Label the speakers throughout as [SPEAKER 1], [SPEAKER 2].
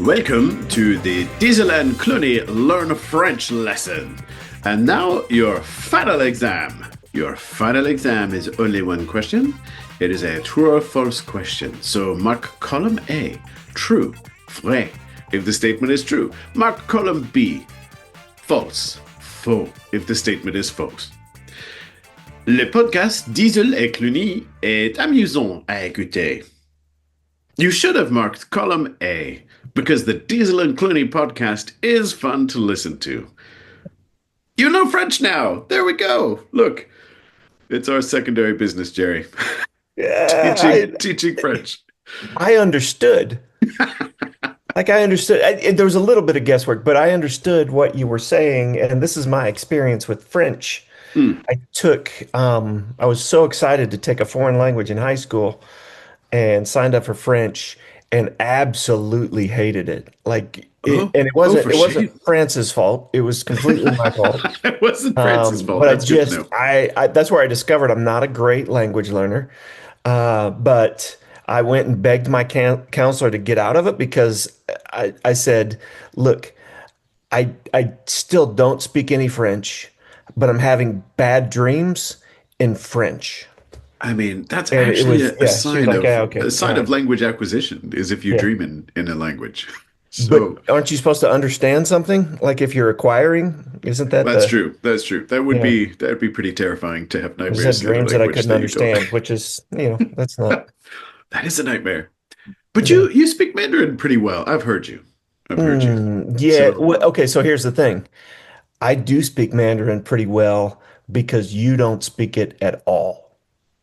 [SPEAKER 1] Welcome to the Diesel and Clooney Learn French lesson. And now your final exam. Your final exam is only one question. It is a true or false question. So mark column A, true, vrai, if the statement is true. Mark column B, false, faux, if the statement is false. Le podcast Diesel et Clooney est amusant à écouter. You should have marked column A, because the Diesel and Clooney podcast is fun to listen to. You know French now. There we go. Look, it's our secondary business, Jerry.
[SPEAKER 2] Yeah,
[SPEAKER 1] teaching French.
[SPEAKER 2] I understood. I understood. There was a little bit of guesswork, but I understood what you were saying, and this is my experience with French.
[SPEAKER 1] Hmm.
[SPEAKER 2] I was so excited to take a foreign language in high school and signed up for French and absolutely hated it.
[SPEAKER 1] Oh,
[SPEAKER 2] And it
[SPEAKER 1] oh,
[SPEAKER 2] wasn't
[SPEAKER 1] for
[SPEAKER 2] it wasn't
[SPEAKER 1] shame.
[SPEAKER 2] France's fault. It was completely my fault.
[SPEAKER 1] It wasn't Francis' fault.
[SPEAKER 2] But
[SPEAKER 1] That's good to know.
[SPEAKER 2] I that's where I discovered I'm not a great language learner. But I went and begged my counselor to get out of it because I said, look, I still don't speak any French, but I'm having bad dreams in French.
[SPEAKER 1] I mean, that's
[SPEAKER 2] And it
[SPEAKER 1] actually
[SPEAKER 2] was,
[SPEAKER 1] a
[SPEAKER 2] yeah, she was
[SPEAKER 1] sign
[SPEAKER 2] like,
[SPEAKER 1] of
[SPEAKER 2] yeah, okay, all right.
[SPEAKER 1] language acquisition is if you
[SPEAKER 2] Yeah.
[SPEAKER 1] dream in a language.
[SPEAKER 2] But
[SPEAKER 1] So
[SPEAKER 2] aren't you supposed to understand something? Like if you're acquiring, isn't that
[SPEAKER 1] that's
[SPEAKER 2] the,
[SPEAKER 1] true. That's true.
[SPEAKER 2] yeah,
[SPEAKER 1] That would be pretty terrifying to have
[SPEAKER 2] I just had
[SPEAKER 1] nightmares in a
[SPEAKER 2] dreams that I
[SPEAKER 1] language
[SPEAKER 2] couldn't
[SPEAKER 1] that you don't.
[SPEAKER 2] understand, which is, that's not,
[SPEAKER 1] That is a nightmare. But
[SPEAKER 2] yeah.
[SPEAKER 1] you speak Mandarin pretty well. I've heard you. I've heard you.
[SPEAKER 2] Yeah.
[SPEAKER 1] So
[SPEAKER 2] Well, okay. So here's the thing. I do speak Mandarin pretty well because you don't speak it at all,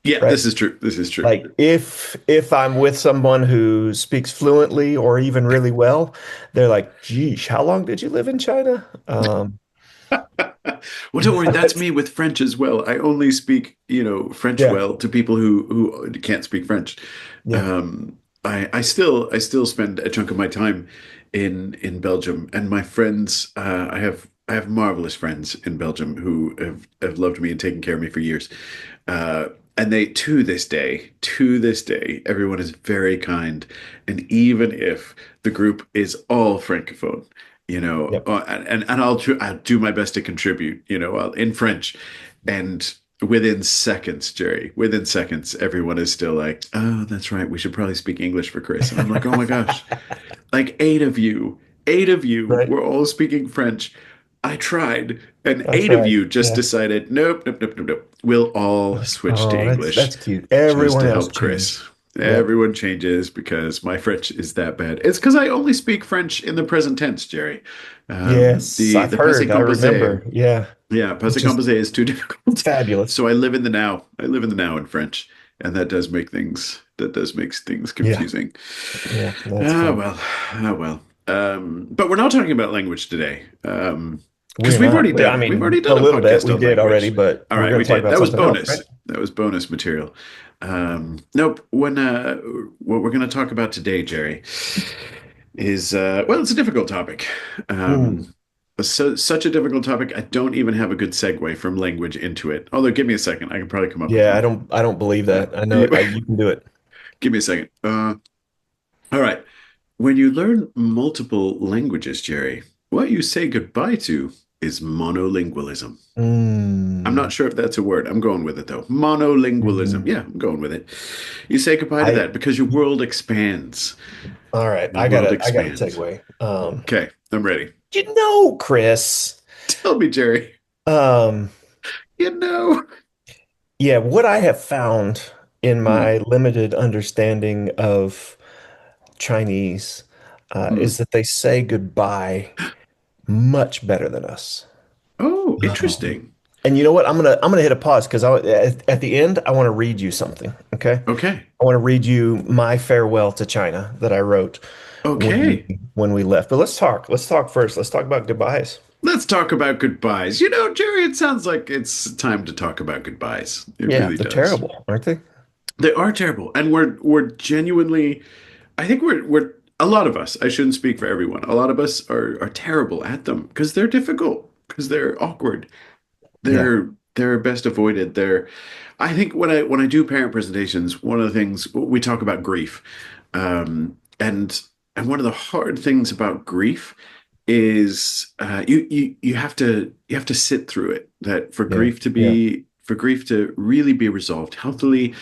[SPEAKER 1] yeah,
[SPEAKER 2] right?
[SPEAKER 1] this is true. This is true.
[SPEAKER 2] Like if I'm with someone who speaks fluently or even really well, they're like, "Geesh, how long did you live in China?"
[SPEAKER 1] Well, don't worry. That's me with French as well. I only speak, French
[SPEAKER 2] Yeah,
[SPEAKER 1] well to people who can't speak French.
[SPEAKER 2] yeah,
[SPEAKER 1] I still spend a chunk of my time in Belgium, and my friends. I have marvelous friends in Belgium who have loved me and taken care of me for years. And they, to this day, everyone is very kind. And even if the group is all francophone,
[SPEAKER 2] yep.
[SPEAKER 1] and I'll do my best to contribute, in French, and within seconds, Jerry, within seconds, everyone is still like, "Oh, that's right. We should probably speak English for Chris." And I'm like, "Oh my gosh, like eight of you
[SPEAKER 2] Right.
[SPEAKER 1] were all speaking French. I tried, and
[SPEAKER 2] That's
[SPEAKER 1] eight of
[SPEAKER 2] right.
[SPEAKER 1] you just
[SPEAKER 2] Yeah.
[SPEAKER 1] decided, nope, nope, nope, nope, nope. We'll all switch to
[SPEAKER 2] Oh, that's
[SPEAKER 1] English
[SPEAKER 2] cute.
[SPEAKER 1] just
[SPEAKER 2] Everyone
[SPEAKER 1] to
[SPEAKER 2] else
[SPEAKER 1] help Chris."
[SPEAKER 2] changed. Yep.
[SPEAKER 1] Everyone changes because my French is that bad. It's because I only speak French in the present tense, Jerry.
[SPEAKER 2] Yes,
[SPEAKER 1] The
[SPEAKER 2] I've
[SPEAKER 1] the passé
[SPEAKER 2] heard. I
[SPEAKER 1] composé,
[SPEAKER 2] remember. Yeah.
[SPEAKER 1] yeah, passé
[SPEAKER 2] Which is
[SPEAKER 1] composé is too difficult.
[SPEAKER 2] fabulous.
[SPEAKER 1] So I live in the now. I live in the now in French, and that does make things
[SPEAKER 2] Yeah.
[SPEAKER 1] confusing.
[SPEAKER 2] Yeah. That's
[SPEAKER 1] Ah
[SPEAKER 2] fun.
[SPEAKER 1] well, ah well. But we're not talking about language today, because
[SPEAKER 2] We're
[SPEAKER 1] we've
[SPEAKER 2] not.
[SPEAKER 1] already
[SPEAKER 2] I
[SPEAKER 1] done we've already
[SPEAKER 2] mean, a
[SPEAKER 1] done a
[SPEAKER 2] little bit.
[SPEAKER 1] podcast
[SPEAKER 2] We
[SPEAKER 1] on
[SPEAKER 2] did already,
[SPEAKER 1] language.
[SPEAKER 2] but
[SPEAKER 1] All
[SPEAKER 2] we're
[SPEAKER 1] right,
[SPEAKER 2] going
[SPEAKER 1] we
[SPEAKER 2] to talk
[SPEAKER 1] did.
[SPEAKER 2] about
[SPEAKER 1] That was
[SPEAKER 2] something else, right?
[SPEAKER 1] bonus. That was bonus material. Nope. What we're going to talk about today, Jerry, is well, it's a difficult topic.
[SPEAKER 2] Ooh.
[SPEAKER 1] Such a difficult topic. I don't even have a good segue from language into it. Although, give me a second. I can probably come up with
[SPEAKER 2] Yeah, I
[SPEAKER 1] one.
[SPEAKER 2] don't. I don't believe
[SPEAKER 1] Uh,
[SPEAKER 2] that. I know you can do it.
[SPEAKER 1] give me a second. All right. When you learn multiple languages, Jerry, what you say goodbye to is monolingualism. I'm
[SPEAKER 2] Mm.
[SPEAKER 1] not sure if that's a word. I'm going with it though. Monolingualism.
[SPEAKER 2] Mhm.
[SPEAKER 1] Yeah, I'm going with it. You say goodbye to
[SPEAKER 2] I.
[SPEAKER 1] that because your world expands.
[SPEAKER 2] All right.
[SPEAKER 1] Your world
[SPEAKER 2] I got a
[SPEAKER 1] expands.
[SPEAKER 2] segue.
[SPEAKER 1] Okay, I'm ready.
[SPEAKER 2] Chris.
[SPEAKER 1] Tell me, Jerry.
[SPEAKER 2] Um,
[SPEAKER 1] You know.
[SPEAKER 2] yeah, what I have found in
[SPEAKER 1] Hmm,
[SPEAKER 2] my limited understanding of Chinese
[SPEAKER 1] hmm.
[SPEAKER 2] is that they say goodbye much better than us.
[SPEAKER 1] Oh,
[SPEAKER 2] Um,
[SPEAKER 1] interesting.
[SPEAKER 2] and you know what? I'm gonna hit a pause because at the end I want to read you something. Okay,
[SPEAKER 1] Okay.
[SPEAKER 2] I want to read you my farewell to China that I wrote
[SPEAKER 1] Okay.
[SPEAKER 2] when we left. But let's talk. Let's talk first. Let's talk about goodbyes.
[SPEAKER 1] Let's talk about goodbyes. Jerry, it sounds like it's time to talk about goodbyes. It
[SPEAKER 2] Yeah,
[SPEAKER 1] really
[SPEAKER 2] they're
[SPEAKER 1] does.
[SPEAKER 2] terrible, aren't they?
[SPEAKER 1] They are terrible, and we're genuinely. I think we're a lot of us. I shouldn't speak for everyone. A lot of us are terrible at them because they're difficult, because they're awkward.
[SPEAKER 2] Yeah.
[SPEAKER 1] They're best avoided. I think when I do parent presentations, one of the things we talk about grief, and one of the hard things about grief is you have to sit through it. That
[SPEAKER 2] Yeah. Yeah.
[SPEAKER 1] for grief to really be resolved healthily,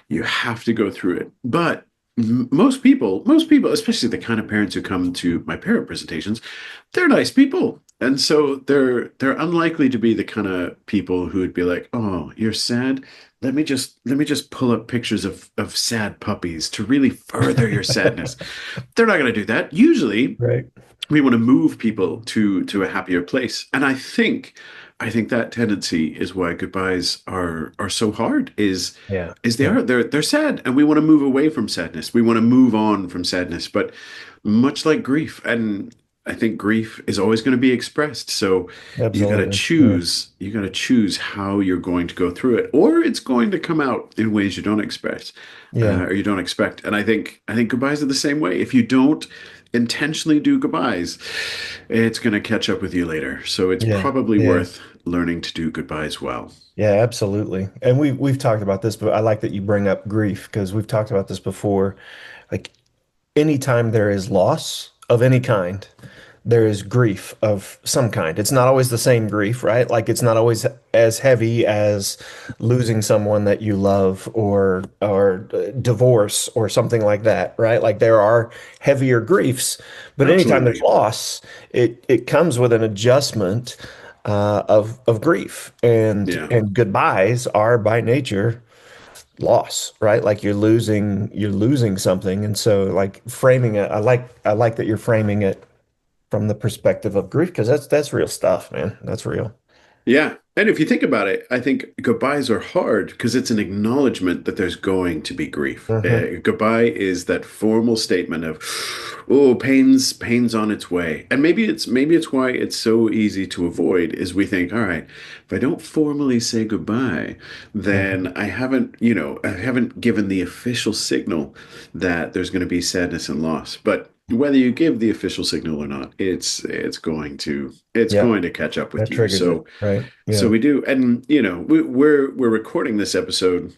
[SPEAKER 1] you have to go through it. But most people, especially the kind of parents who come to my parent presentations, they're nice people. And so they're unlikely to be the kind of people who would be like, "Oh, you're sad? Let me just pull up pictures of sad puppies to really further your sadness." They're not going to do that. Usually,
[SPEAKER 2] Right.
[SPEAKER 1] we want to move people to a happier place, and I think that tendency is why goodbyes are so hard.
[SPEAKER 2] Yeah.
[SPEAKER 1] Is
[SPEAKER 2] Yeah.
[SPEAKER 1] they're sad, and we want to move away from sadness. We want to move on from sadness, but much like grief, and I think grief is always going to be expressed. So
[SPEAKER 2] Absolutely. Yeah.
[SPEAKER 1] you got to choose how you're going to go through it, or it's going to come out in ways you don't expect,
[SPEAKER 2] Yeah.
[SPEAKER 1] or you don't expect. And I think goodbyes are the same way. If you don't intentionally do goodbyes, it's going to catch up with you later. So it's
[SPEAKER 2] Yeah.
[SPEAKER 1] probably
[SPEAKER 2] Yeah.
[SPEAKER 1] worth learning to do goodbyes well.
[SPEAKER 2] Yeah, absolutely. And we've talked about this, but I like that you bring up grief because we've talked about this before. Like anytime there is loss of any kind, there is grief of some kind. It's not always the same grief, right? Like it's not always as heavy as losing someone that you love or divorce or something like that, right? Like there are heavier griefs, but anytime there's
[SPEAKER 1] Absolutely.
[SPEAKER 2] loss, it comes with an adjustment of grief,
[SPEAKER 1] Yeah.
[SPEAKER 2] and goodbyes are by nature loss, right? Like you're losing something, and so like framing it, I like that you're framing it from the perspective of grief because that's real stuff, man. That's real.
[SPEAKER 1] Yeah. And if you think about it, I think goodbyes are hard because it's an acknowledgement that there's going to be grief.
[SPEAKER 2] Hmm.
[SPEAKER 1] Goodbye is that formal statement of, oh, pain's on its way. And maybe it's why it's so easy to avoid is we think, all right, if I don't formally say goodbye,
[SPEAKER 2] Hmm.
[SPEAKER 1] then I haven't given the official signal that there's going to be sadness and loss. But whether you give the official signal or not, it's
[SPEAKER 2] Yeah,
[SPEAKER 1] going to catch up with
[SPEAKER 2] that
[SPEAKER 1] you.
[SPEAKER 2] triggers it, right?
[SPEAKER 1] So
[SPEAKER 2] Yeah.
[SPEAKER 1] we do, and we're recording this episode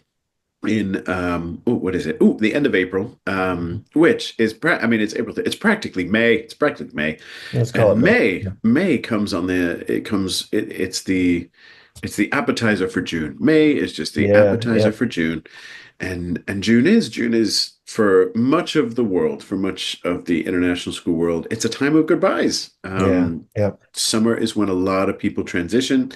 [SPEAKER 1] in what is it? Oh, the end of April,
[SPEAKER 2] Mhm.
[SPEAKER 1] which is I mean it's April. It's practically May. It's practically May,
[SPEAKER 2] Let's call it
[SPEAKER 1] and
[SPEAKER 2] May. Yeah.
[SPEAKER 1] May comes on the it comes it, it's the appetizer for June. May is just the
[SPEAKER 2] Yeah.
[SPEAKER 1] appetizer
[SPEAKER 2] Yeah.
[SPEAKER 1] for June, and June is for much of the world, for much of the international school world, it's a time of goodbyes.
[SPEAKER 2] Yeah. Yeah.
[SPEAKER 1] Summer is when a lot of people transition.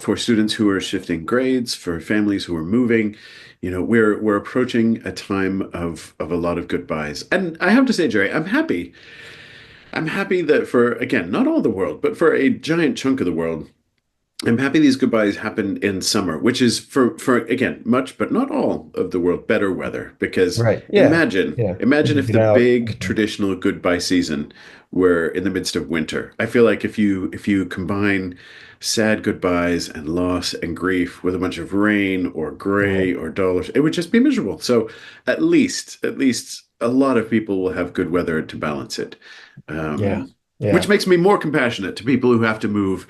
[SPEAKER 1] For students who are shifting grades, for families who are moving, we're approaching a time of a lot of goodbyes. And I have to say, Jerry, I'm happy. I'm happy that for again, not all the world, but for a giant chunk of the world, I'm happy these goodbyes happen in summer, which is for again much, but not all of the world better weather. Because
[SPEAKER 2] Right. Yeah. Yeah. You
[SPEAKER 1] imagine
[SPEAKER 2] can
[SPEAKER 1] if
[SPEAKER 2] get
[SPEAKER 1] the
[SPEAKER 2] out.
[SPEAKER 1] big
[SPEAKER 2] Mhm.
[SPEAKER 1] traditional goodbye season were in the midst of winter. I feel like if you combine sad goodbyes and loss and grief with a bunch of rain or
[SPEAKER 2] Right.
[SPEAKER 1] gray or dull, it would just be miserable. So at least a lot of people will have good weather to balance it.
[SPEAKER 2] Yeah.
[SPEAKER 1] Which
[SPEAKER 2] Yeah.
[SPEAKER 1] makes me more compassionate to people who have to move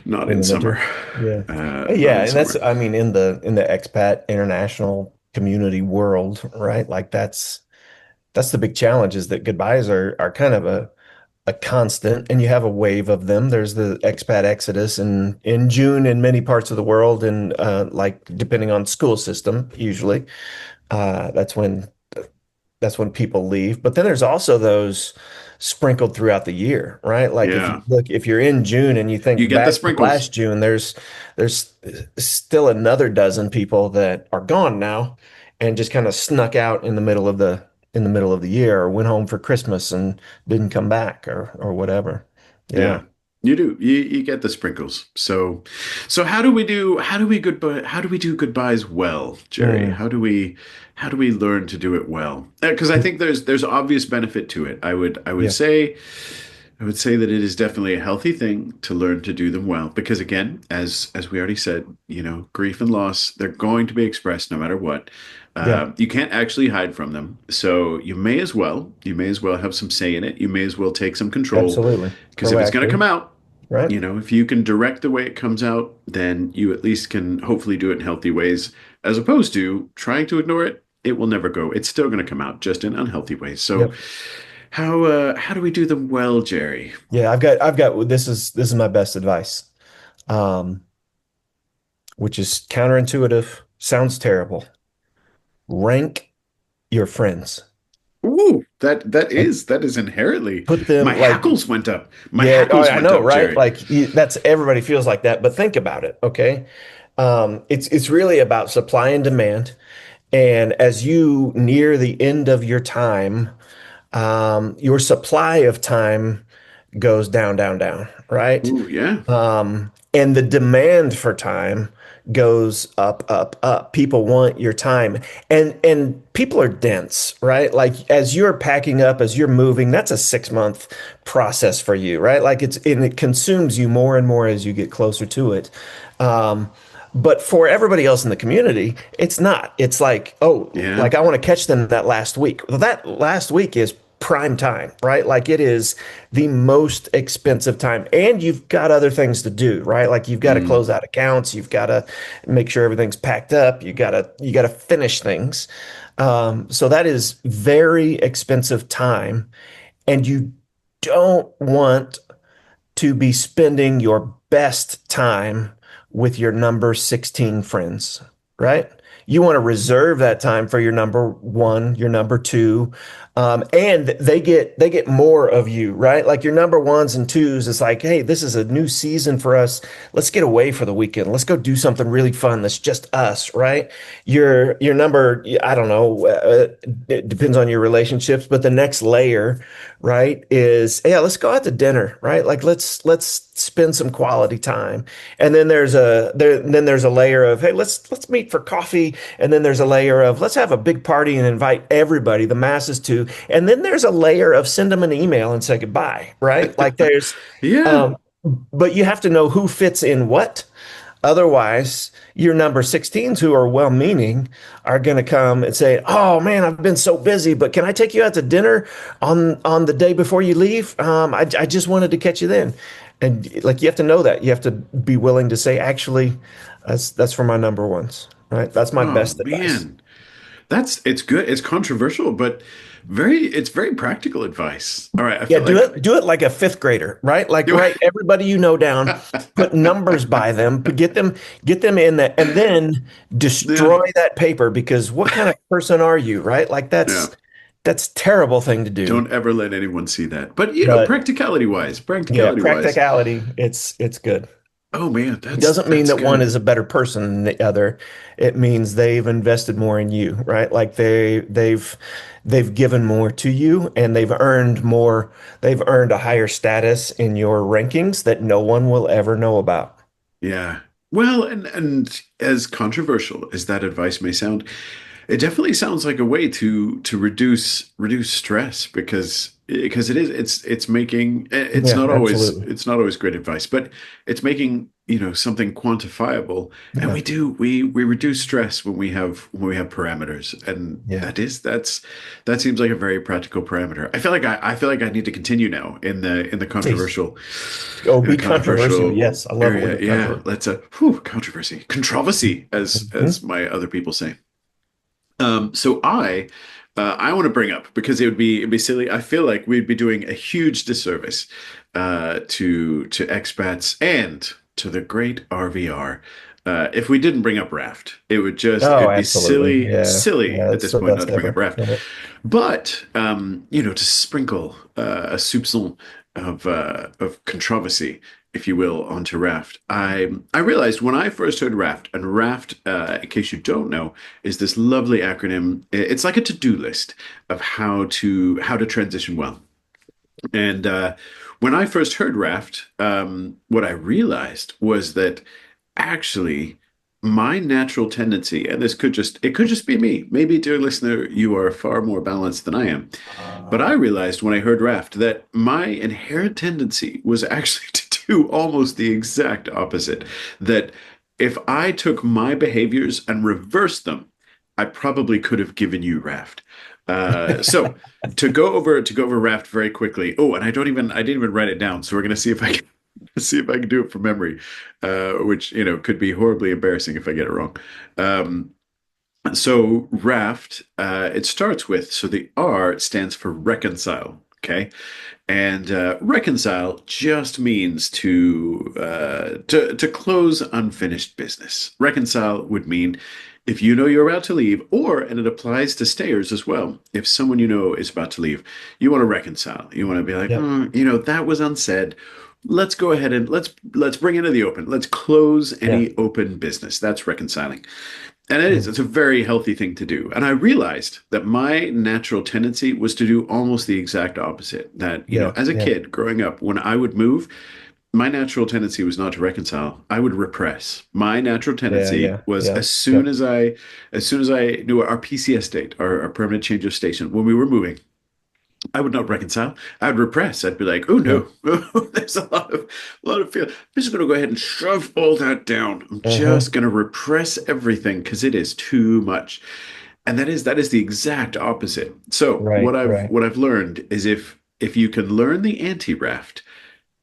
[SPEAKER 1] not
[SPEAKER 2] In
[SPEAKER 1] in
[SPEAKER 2] the
[SPEAKER 1] summer.
[SPEAKER 2] winter. Yeah.
[SPEAKER 1] Not
[SPEAKER 2] Yeah,
[SPEAKER 1] in
[SPEAKER 2] and that's
[SPEAKER 1] summer.
[SPEAKER 2] I mean in the expat international community world, right? Like that's the big challenge is that goodbyes are kind of a constant and you have a wave of them. There's the expat exodus in June in many parts of the world and like depending on school system, usually. That's when people leave. But then there's also those sprinkled throughout the year, right? Like
[SPEAKER 1] Yeah.
[SPEAKER 2] if you're in June and you
[SPEAKER 1] You
[SPEAKER 2] think
[SPEAKER 1] get the
[SPEAKER 2] back to
[SPEAKER 1] sprinkles.
[SPEAKER 2] last June, there's still another dozen people that are gone now and just kind of snuck out in the middle of the year or went home for Christmas and didn't come back or whatever.
[SPEAKER 1] Yeah.
[SPEAKER 2] Yeah.
[SPEAKER 1] You do. You get the sprinkles. So how do we do goodbyes well, Jerry?
[SPEAKER 2] Mm.
[SPEAKER 1] How do we learn to do it well? Because I think there's obvious benefit to it.
[SPEAKER 2] Yeah.
[SPEAKER 1] I would say that it is definitely a healthy thing to learn to do them well because again, as we already said, grief and loss, they're going to be expressed no matter what.
[SPEAKER 2] Yeah.
[SPEAKER 1] You can't actually hide from them. So you may as well have some say in it. You may as well take some control
[SPEAKER 2] Absolutely.
[SPEAKER 1] because if it's going to come
[SPEAKER 2] Proactive,
[SPEAKER 1] out,
[SPEAKER 2] right?
[SPEAKER 1] if you can direct the way it comes out, then you at least can hopefully do it in healthy ways as opposed to trying to ignore it it will never go. It's still going to come out just in unhealthy ways. So
[SPEAKER 2] Yep.
[SPEAKER 1] how do we do them well, Jerry?
[SPEAKER 2] Yeah, I've got this is my best advice. Um, which is counterintuitive, sounds terrible. Rank your friends.
[SPEAKER 1] Ooh,
[SPEAKER 2] Like
[SPEAKER 1] that is inherently.
[SPEAKER 2] put them
[SPEAKER 1] My
[SPEAKER 2] like
[SPEAKER 1] hackles went up. My
[SPEAKER 2] yeah, oh,
[SPEAKER 1] hackles
[SPEAKER 2] I
[SPEAKER 1] went
[SPEAKER 2] know,
[SPEAKER 1] up,
[SPEAKER 2] right?
[SPEAKER 1] Jerry.
[SPEAKER 2] Like that's everybody feels like that, but think about it, okay? It's really about supply and demand. And as you near the end of your time, your supply of time goes down, down, down, right?
[SPEAKER 1] Ooh, yeah.
[SPEAKER 2] And the demand for time goes up, up, up. People want your time. And people are dense, right? Like as you're packing up, as you're moving, that's a 6 month process for you, right? Like and it consumes you more and more as you get closer to it. Um, but for everybody else in the community, it's not. It's like, oh,
[SPEAKER 1] Yeah.
[SPEAKER 2] like I want to catch them that last week. Well, that last week is prime time, right? Like it is the most expensive time. And you've got other things to do, right? Like you've got to
[SPEAKER 1] Mm,
[SPEAKER 2] close out accounts, you've got to make sure everything's packed up, you got to finish things. So that is very expensive time. And you don't want to be spending your best time with your number 16 friends, right? You want to reserve that time for your number one, your number two, and they get more of you, right? Like your number ones and twos is like, hey, this is a new season for us. Let's get away for the weekend. Let's go do something really fun. That's just us, right? Your number, I don't know, it depends on your relationships, but the next layer, right, is yeah, let's go out to dinner, right? Like let's spend some quality time. And then there's a layer of hey, let's meet for coffee. And then there's a layer of let's have a big party and invite everybody, the masses too. And then there's a layer of send them an email and say goodbye, right? Like there's
[SPEAKER 1] yeah.
[SPEAKER 2] um but you have to know who fits in what. Otherwise, your number 16s who are well meaning are going to come and say, "Oh man, I've been so busy, but can I take you out to dinner on the day before you leave? I just wanted to catch you then." And like you have to know that. You have to be willing to say, "Actually, that's for my number ones." Right? That's my
[SPEAKER 1] Oh
[SPEAKER 2] best advice.
[SPEAKER 1] man. That's it's good. It's controversial, but it's very practical advice. All right, I
[SPEAKER 2] Yeah,
[SPEAKER 1] feel
[SPEAKER 2] do
[SPEAKER 1] like
[SPEAKER 2] it like a fifth grader, right? Like write everybody you know down, put numbers by them, get them in that, and then
[SPEAKER 1] yeah,
[SPEAKER 2] destroy that paper because what kind of person are you, right? Like
[SPEAKER 1] yeah.
[SPEAKER 2] that's terrible thing to do.
[SPEAKER 1] Don't ever let anyone see that. But
[SPEAKER 2] But yeah,
[SPEAKER 1] practicality wise,
[SPEAKER 2] practicality, it's good.
[SPEAKER 1] oh man,
[SPEAKER 2] It doesn't mean
[SPEAKER 1] that's
[SPEAKER 2] that one
[SPEAKER 1] good.
[SPEAKER 2] is a better person than the other. It means they've invested more in you, right? Like they've given more to you and they've earned a higher status in your rankings that no one will ever know about.
[SPEAKER 1] Yeah. Well, and as controversial as that advice may sound, it definitely sounds like a way to reduce stress because it's making
[SPEAKER 2] Yeah, absolutely.
[SPEAKER 1] it's not always great advice, but it's making something quantifiable, and
[SPEAKER 2] Yeah.
[SPEAKER 1] we reduce stress when we have parameters, and
[SPEAKER 2] Yeah.
[SPEAKER 1] that seems like a very practical parameter. I feel like I need to continue now in the
[SPEAKER 2] Please.
[SPEAKER 1] controversial
[SPEAKER 2] Oh,
[SPEAKER 1] in the
[SPEAKER 2] be controversial.
[SPEAKER 1] controversial
[SPEAKER 2] Yes. I love it when
[SPEAKER 1] area.
[SPEAKER 2] you're
[SPEAKER 1] Yeah,
[SPEAKER 2] controversial.
[SPEAKER 1] let's controversy as
[SPEAKER 2] Mhm.
[SPEAKER 1] my other people say. So I want to bring up because it'd be silly. I feel like we'd be doing a huge disservice to expats and to the great RVR if we didn't bring up Raft.
[SPEAKER 2] Oh,
[SPEAKER 1] It'd be
[SPEAKER 2] absolutely. Yeah.
[SPEAKER 1] silly
[SPEAKER 2] Yeah.
[SPEAKER 1] at
[SPEAKER 2] It's
[SPEAKER 1] this
[SPEAKER 2] the
[SPEAKER 1] point not
[SPEAKER 2] best
[SPEAKER 1] to bring up
[SPEAKER 2] ever.
[SPEAKER 1] Raft.
[SPEAKER 2] Right.
[SPEAKER 1] But to sprinkle a soupçon of controversy, if you will, onto Raft. I realized when I first heard Raft, and Raft, in case you don't know, is this lovely acronym. It's like a to-do list of how to transition well. And when I first heard Raft, what I realized was that actually my natural tendency, and it could just be me. Maybe, dear listener, you are far more balanced than I am. But I realized when I heard Raft that my inherent tendency was actually to do almost the exact opposite. That if I took my behaviors and reversed them, I probably could have given you Raft. So to go over Raft very quickly. Oh, and I didn't even write it down. So we're gonna see if I can see if I can do it from memory, which could be horribly embarrassing if I get it wrong. Um, So raft, it starts with, so the R stands for reconcile. Okay. And reconcile just means to close unfinished business. Reconcile would mean if you know you're about to leave, or and it applies to stayers as well. If someone you know is about to leave, you want to reconcile. You want to be like,
[SPEAKER 2] Yep.
[SPEAKER 1] that was unsaid. Let's go ahead and let's bring it to the open. Let's close
[SPEAKER 2] Yeah.
[SPEAKER 1] any open business. That's reconciling. And it is.
[SPEAKER 2] Mm.
[SPEAKER 1] It's a very healthy thing to do. And I realized that my natural tendency was to do almost the exact opposite. That,
[SPEAKER 2] Yeah.
[SPEAKER 1] as a
[SPEAKER 2] Yeah.
[SPEAKER 1] kid growing up, when I would move, my natural tendency was not to reconcile. I would repress. My natural
[SPEAKER 2] Yeah.
[SPEAKER 1] tendency
[SPEAKER 2] Yeah.
[SPEAKER 1] was
[SPEAKER 2] Yeah. Yep.
[SPEAKER 1] as soon as I knew our PCS date, our permanent change of station, when we were moving, I would not reconcile. I would repress. I'd be like, "Oh
[SPEAKER 2] Yeah.
[SPEAKER 1] no, there's a lot of fear. I'm just going to go ahead and shove all that down. I'm
[SPEAKER 2] Uh-huh.
[SPEAKER 1] just going to repress everything because it is too much." And that is the exact opposite. So
[SPEAKER 2] Right. Right.
[SPEAKER 1] what I've learned is if you can learn the anti-raft,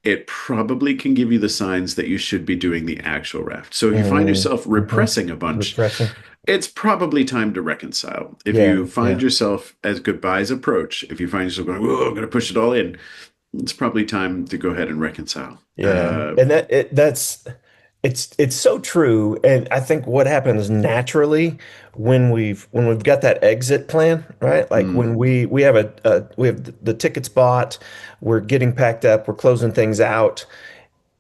[SPEAKER 1] it probably can give you the signs that you should be doing the actual raft. So if you find
[SPEAKER 2] Mm.
[SPEAKER 1] yourself
[SPEAKER 2] Uh-huh.
[SPEAKER 1] repressing a bunch,
[SPEAKER 2] Refreshing.
[SPEAKER 1] it's probably time to reconcile. If
[SPEAKER 2] Yeah.
[SPEAKER 1] you find
[SPEAKER 2] Yeah.
[SPEAKER 1] yourself as goodbyes approach, if you find yourself going, "Oh, I'm going to push it all in," it's probably time to go ahead and reconcile.
[SPEAKER 2] Yeah. And it's so true. And I think what happens naturally when we've got that exit plan, right? Like
[SPEAKER 1] Mm,
[SPEAKER 2] when we have we have the tickets bought, we're getting packed up, we're closing things out.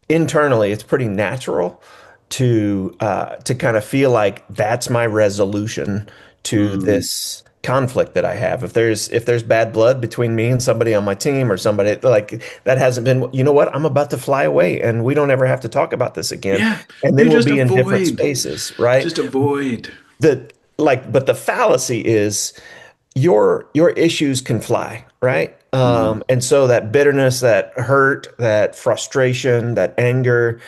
[SPEAKER 2] Internally, it's pretty natural to kind of feel like that's my resolution to
[SPEAKER 1] mm,
[SPEAKER 2] this conflict that I have. If there's bad blood between me and somebody on my team or somebody like that hasn't been, you know what? I'm about to fly away and we don't ever have to talk about this again.
[SPEAKER 1] yeah,
[SPEAKER 2] And
[SPEAKER 1] you
[SPEAKER 2] then we'll
[SPEAKER 1] just
[SPEAKER 2] be in different
[SPEAKER 1] avoid,
[SPEAKER 2] spaces, right?
[SPEAKER 1] just avoid.
[SPEAKER 2] But the fallacy is your issues can fly, right?
[SPEAKER 1] Mm,
[SPEAKER 2] And so that bitterness, that hurt, that frustration, that anger,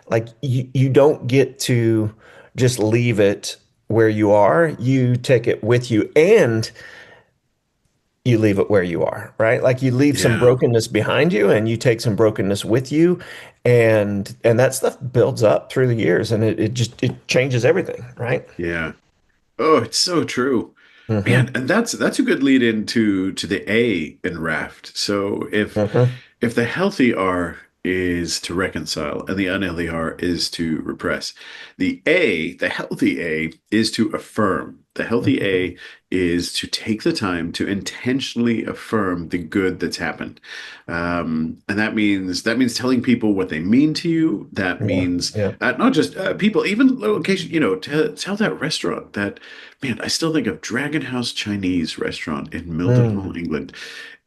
[SPEAKER 2] like you don't get to just leave it where you are. You take it with you and you leave it where you are, right? Like you leave some
[SPEAKER 1] yeah,
[SPEAKER 2] brokenness behind you and you take some brokenness with you and that stuff builds up through the years and it changes everything, right?
[SPEAKER 1] yeah. Oh, it's so true. Man,
[SPEAKER 2] Hmm.
[SPEAKER 1] and that's a good lead into to the A in raft. So
[SPEAKER 2] Hmm.
[SPEAKER 1] if the healthy R is to reconcile and the unhealthy R is to repress, the healthy A is to affirm. The healthy A is to take the time to intentionally affirm the good that's happened. And that means telling people what they mean to you. That
[SPEAKER 2] Yeah,
[SPEAKER 1] means
[SPEAKER 2] yeah.
[SPEAKER 1] not just people, even location, tell that restaurant that, man, I still think of Dragon House Chinese restaurant in Mildenhall,
[SPEAKER 2] Mm,
[SPEAKER 1] England.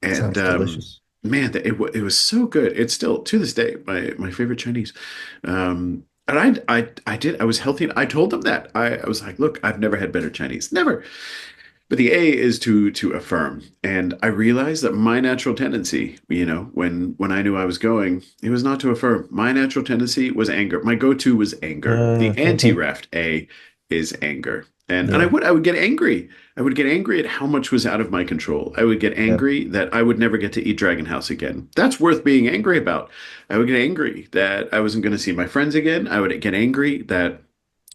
[SPEAKER 1] And
[SPEAKER 2] sounds delicious.
[SPEAKER 1] man, it was so good. It's still to this day my favorite Chinese. And I was healthy. I told them that. I was like, look, I've never had better Chinese. Never. But the A is to affirm. And I realized that my natural tendency, when I knew I was going, it was not to affirm. My natural tendency was anger. My go-to was anger. The
[SPEAKER 2] Mm-hmm.
[SPEAKER 1] anti-raft A is anger. And I
[SPEAKER 2] Yeah,
[SPEAKER 1] would get angry. I would get angry at how much was out of my control. I would get
[SPEAKER 2] yeah,
[SPEAKER 1] angry that I would never get to eat Dragon House again. That's worth being angry about. I would get angry that I wasn't going to see my friends again. I would get angry that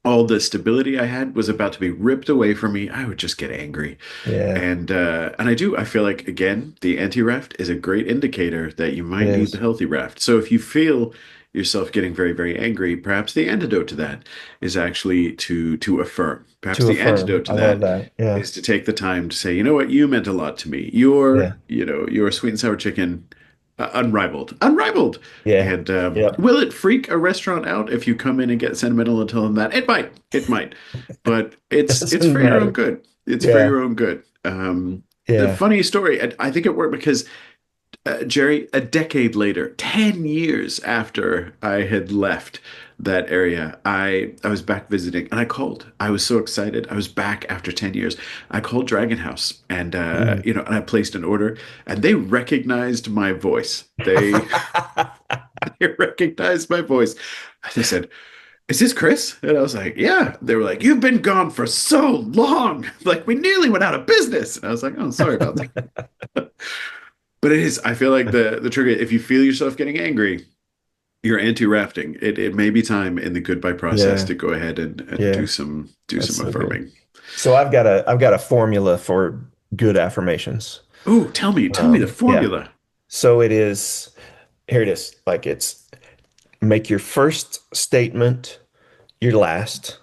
[SPEAKER 1] all the stability I had was about to be ripped away from me. I would just get angry.
[SPEAKER 2] yeah.
[SPEAKER 1] And I do. I feel like, again, the anti-raft is a great indicator that you
[SPEAKER 2] It
[SPEAKER 1] might need the
[SPEAKER 2] is.
[SPEAKER 1] healthy raft. So if you feel yourself getting very, very angry, perhaps the antidote to that is actually to affirm. Perhaps
[SPEAKER 2] To
[SPEAKER 1] the
[SPEAKER 2] affirm.
[SPEAKER 1] antidote to
[SPEAKER 2] I love
[SPEAKER 1] that
[SPEAKER 2] that. Yeah,
[SPEAKER 1] is to take the time to say, you know what, you meant a lot to me.
[SPEAKER 2] yeah,
[SPEAKER 1] You're sweet and sour chicken, unrivaled, unrivaled.
[SPEAKER 2] yeah.
[SPEAKER 1] And
[SPEAKER 2] Yep.
[SPEAKER 1] will it freak a restaurant out if you come in and get sentimental and tell them that? It might, but it's
[SPEAKER 2] Doesn't
[SPEAKER 1] for your own
[SPEAKER 2] matter.
[SPEAKER 1] good. It's for
[SPEAKER 2] Yeah,
[SPEAKER 1] your own good. The
[SPEAKER 2] yeah.
[SPEAKER 1] funny story, I think it worked because Jerry, a decade later, 10 years after I had left that area, I was back visiting and I called. I was so excited. I was back after 10 years. I called Dragon House and
[SPEAKER 2] Mm.
[SPEAKER 1] and I placed an order and they recognized my voice. They recognized my voice. They said, "Is this Chris?" And I was like, "Yeah." They were like, "You've been gone for so long. Like we nearly went out of business." And I was like, "Oh, sorry about that." But it is, I feel like the trigger, if you feel yourself getting angry, you're anti-rafting. It may be time in the goodbye process
[SPEAKER 2] Yeah,
[SPEAKER 1] to go ahead and
[SPEAKER 2] yeah.
[SPEAKER 1] do
[SPEAKER 2] That's
[SPEAKER 1] some
[SPEAKER 2] so good.
[SPEAKER 1] affirming.
[SPEAKER 2] So I've got a formula for good affirmations.
[SPEAKER 1] Oh, tell me the
[SPEAKER 2] Yeah.
[SPEAKER 1] formula.
[SPEAKER 2] So it is, here it is. Like it's make your first statement your last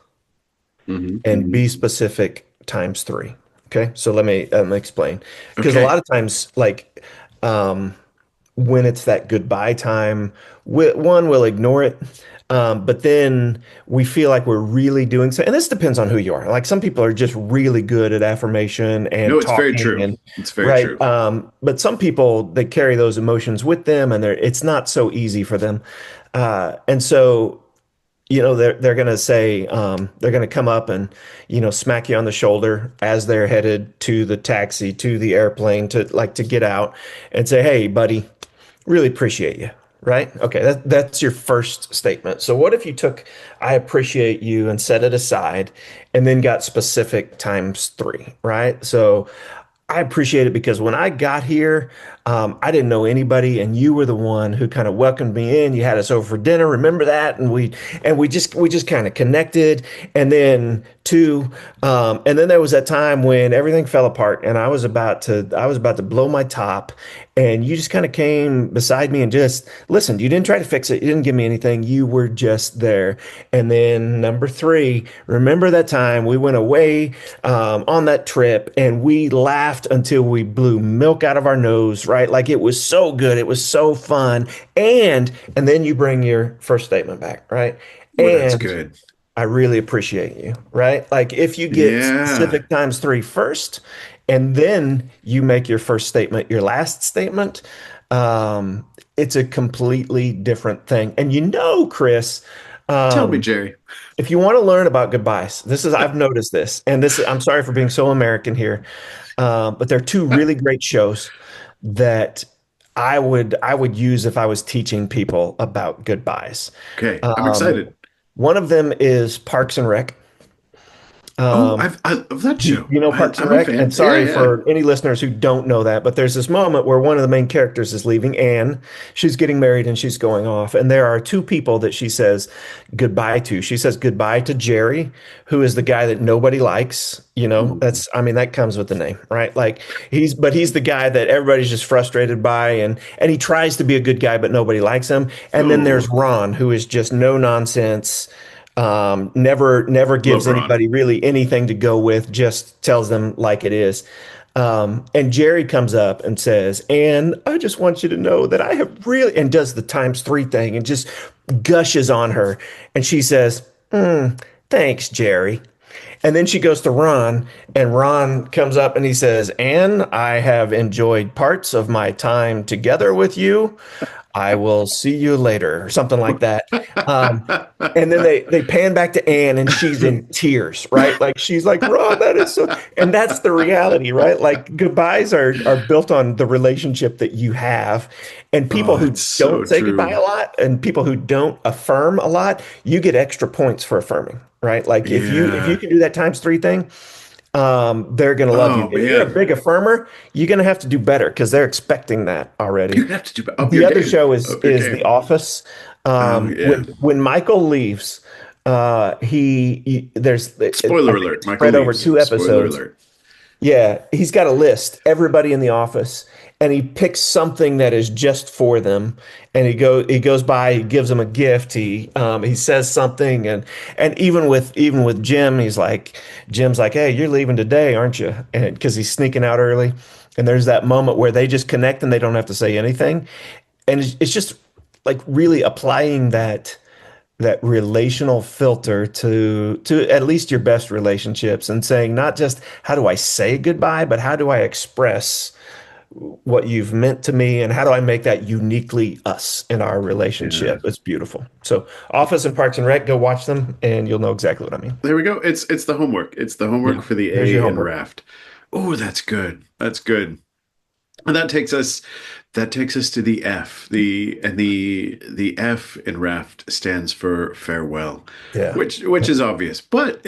[SPEAKER 2] and
[SPEAKER 1] Hmm.
[SPEAKER 2] be specific times three. Okay. So let me explain. Because a lot
[SPEAKER 1] Okay.
[SPEAKER 2] of times, like, um, when it's that goodbye time, one will ignore it. But then we feel like we're really doing so. And this depends on who you are. Like some people are just really good at affirmation
[SPEAKER 1] No,
[SPEAKER 2] and
[SPEAKER 1] it's very
[SPEAKER 2] talking
[SPEAKER 1] true.
[SPEAKER 2] and
[SPEAKER 1] It's very
[SPEAKER 2] right.
[SPEAKER 1] true.
[SPEAKER 2] But some people they carry those emotions with them and it's not so easy for them. And so they're gonna say they're gonna come up and smack you on the shoulder as they're headed to the taxi to the airplane to get out and say, "Hey, buddy, really appreciate you." Right? Okay, that's your first statement. So what if you took "I appreciate you" and set it aside, and then got specific times three? Right? So I appreciate it because when I got here, I didn't know anybody, and you were the one who kind of welcomed me in. You had us over for dinner. Remember that? And we just kind of connected. And then two, and then there was that time when everything fell apart, and I was about to blow my top, and you just kind of came beside me and just listened. You didn't try to fix it. You didn't give me anything. You were just there. And then number three, remember that time we went away on that trip and we laughed until we blew milk out of our nose, right? Like it was so good. It was so fun. And then you bring your first statement back, right?
[SPEAKER 1] Well, that's
[SPEAKER 2] And
[SPEAKER 1] good.
[SPEAKER 2] I really appreciate you, right? Like if you get
[SPEAKER 1] Yeah.
[SPEAKER 2] specific times three first, and then you make your first statement your last statement, it's a completely different thing. And Chris,
[SPEAKER 1] Tell me,
[SPEAKER 2] um,
[SPEAKER 1] Jerry.
[SPEAKER 2] if you want to learn about goodbyes, I've noticed this, and I'm sorry for being so American here, but there are two really great shows that I would use if I was teaching people about goodbyes.
[SPEAKER 1] Okay, I'm
[SPEAKER 2] Um,
[SPEAKER 1] excited.
[SPEAKER 2] one of them is Parks and Rec.
[SPEAKER 1] Oh,
[SPEAKER 2] Um,
[SPEAKER 1] I love that
[SPEAKER 2] you,
[SPEAKER 1] show.
[SPEAKER 2] you know Parks and
[SPEAKER 1] I'm a
[SPEAKER 2] Rec? And
[SPEAKER 1] fan. Yeah,
[SPEAKER 2] sorry
[SPEAKER 1] yeah.
[SPEAKER 2] for any listeners who don't know that, but there's this moment where one of the main characters is leaving Anne. She's getting married and she's going off. And there are two people that she says goodbye to. She says goodbye to Jerry, who is the guy that nobody likes.
[SPEAKER 1] Mhm.
[SPEAKER 2] I mean, that comes with the name, right? Like he's the guy that everybody's just frustrated by and he tries to be a good guy, but nobody likes him. And then there's
[SPEAKER 1] Oh,
[SPEAKER 2] Ron, who is just no nonsense, never
[SPEAKER 1] love
[SPEAKER 2] gives
[SPEAKER 1] Ron.
[SPEAKER 2] anybody really anything to go with, just tells them like it is. And Jerry comes up and says, "And I just want you to know that I have really," and does the times three thing and just gushes on her. And she says, "Thanks, Jerry." And then she goes to Ron, and Ron comes up and he says, "Anne, I have enjoyed parts of my time together with you. I will see you later," or something like that. Um, and then they pan back to Anne and she's in tears, right? Like she's like, "Ron, that is so," and that's the reality, right? Like goodbyes are built on the relationship that you have. And people
[SPEAKER 1] Oh,
[SPEAKER 2] who
[SPEAKER 1] it's so
[SPEAKER 2] don't say goodbye
[SPEAKER 1] true.
[SPEAKER 2] a lot and people who don't affirm a lot, you get extra points for affirming, right? Like if you
[SPEAKER 1] Yeah.
[SPEAKER 2] can do that times three thing, they're gonna love you.
[SPEAKER 1] Oh
[SPEAKER 2] If you're a
[SPEAKER 1] man,
[SPEAKER 2] big affirmer, you're gonna have to do better because they're expecting that
[SPEAKER 1] you
[SPEAKER 2] already.
[SPEAKER 1] have to up your
[SPEAKER 2] The other
[SPEAKER 1] game.
[SPEAKER 2] show is
[SPEAKER 1] Up your
[SPEAKER 2] is The
[SPEAKER 1] game.
[SPEAKER 2] Office.
[SPEAKER 1] Oh
[SPEAKER 2] When
[SPEAKER 1] yeah.
[SPEAKER 2] Michael leaves, there's I
[SPEAKER 1] Spoiler
[SPEAKER 2] think
[SPEAKER 1] alert.
[SPEAKER 2] it's
[SPEAKER 1] Michael
[SPEAKER 2] spread over
[SPEAKER 1] leaves.
[SPEAKER 2] two
[SPEAKER 1] Spoiler
[SPEAKER 2] episodes.
[SPEAKER 1] alert.
[SPEAKER 2] Yeah, he's got a list, everybody in the office, and he picks something that is just for them. And he goes by, he gives them a gift, he says something, and even with Jim's like, "Hey, you're leaving today, aren't you?" And because he's sneaking out early. And there's that moment where they just connect and they don't have to say anything. And it's just like really applying that relational filter to at least your best relationships and saying not just how do I say goodbye, but how do I express what you've meant to me and how do I make that uniquely us in our
[SPEAKER 1] Yeah.
[SPEAKER 2] relationship? It's beautiful. So Office and Parks and Rec, go watch them and you'll know exactly what I mean.
[SPEAKER 1] There we go. It's the homework. It's the homework
[SPEAKER 2] Yeah.
[SPEAKER 1] for the
[SPEAKER 2] There's your
[SPEAKER 1] A in
[SPEAKER 2] homework.
[SPEAKER 1] Raft. Oh, that's good. That's good. And that takes us to the F. The F in Raft stands for farewell,
[SPEAKER 2] Yeah.
[SPEAKER 1] which is obvious, but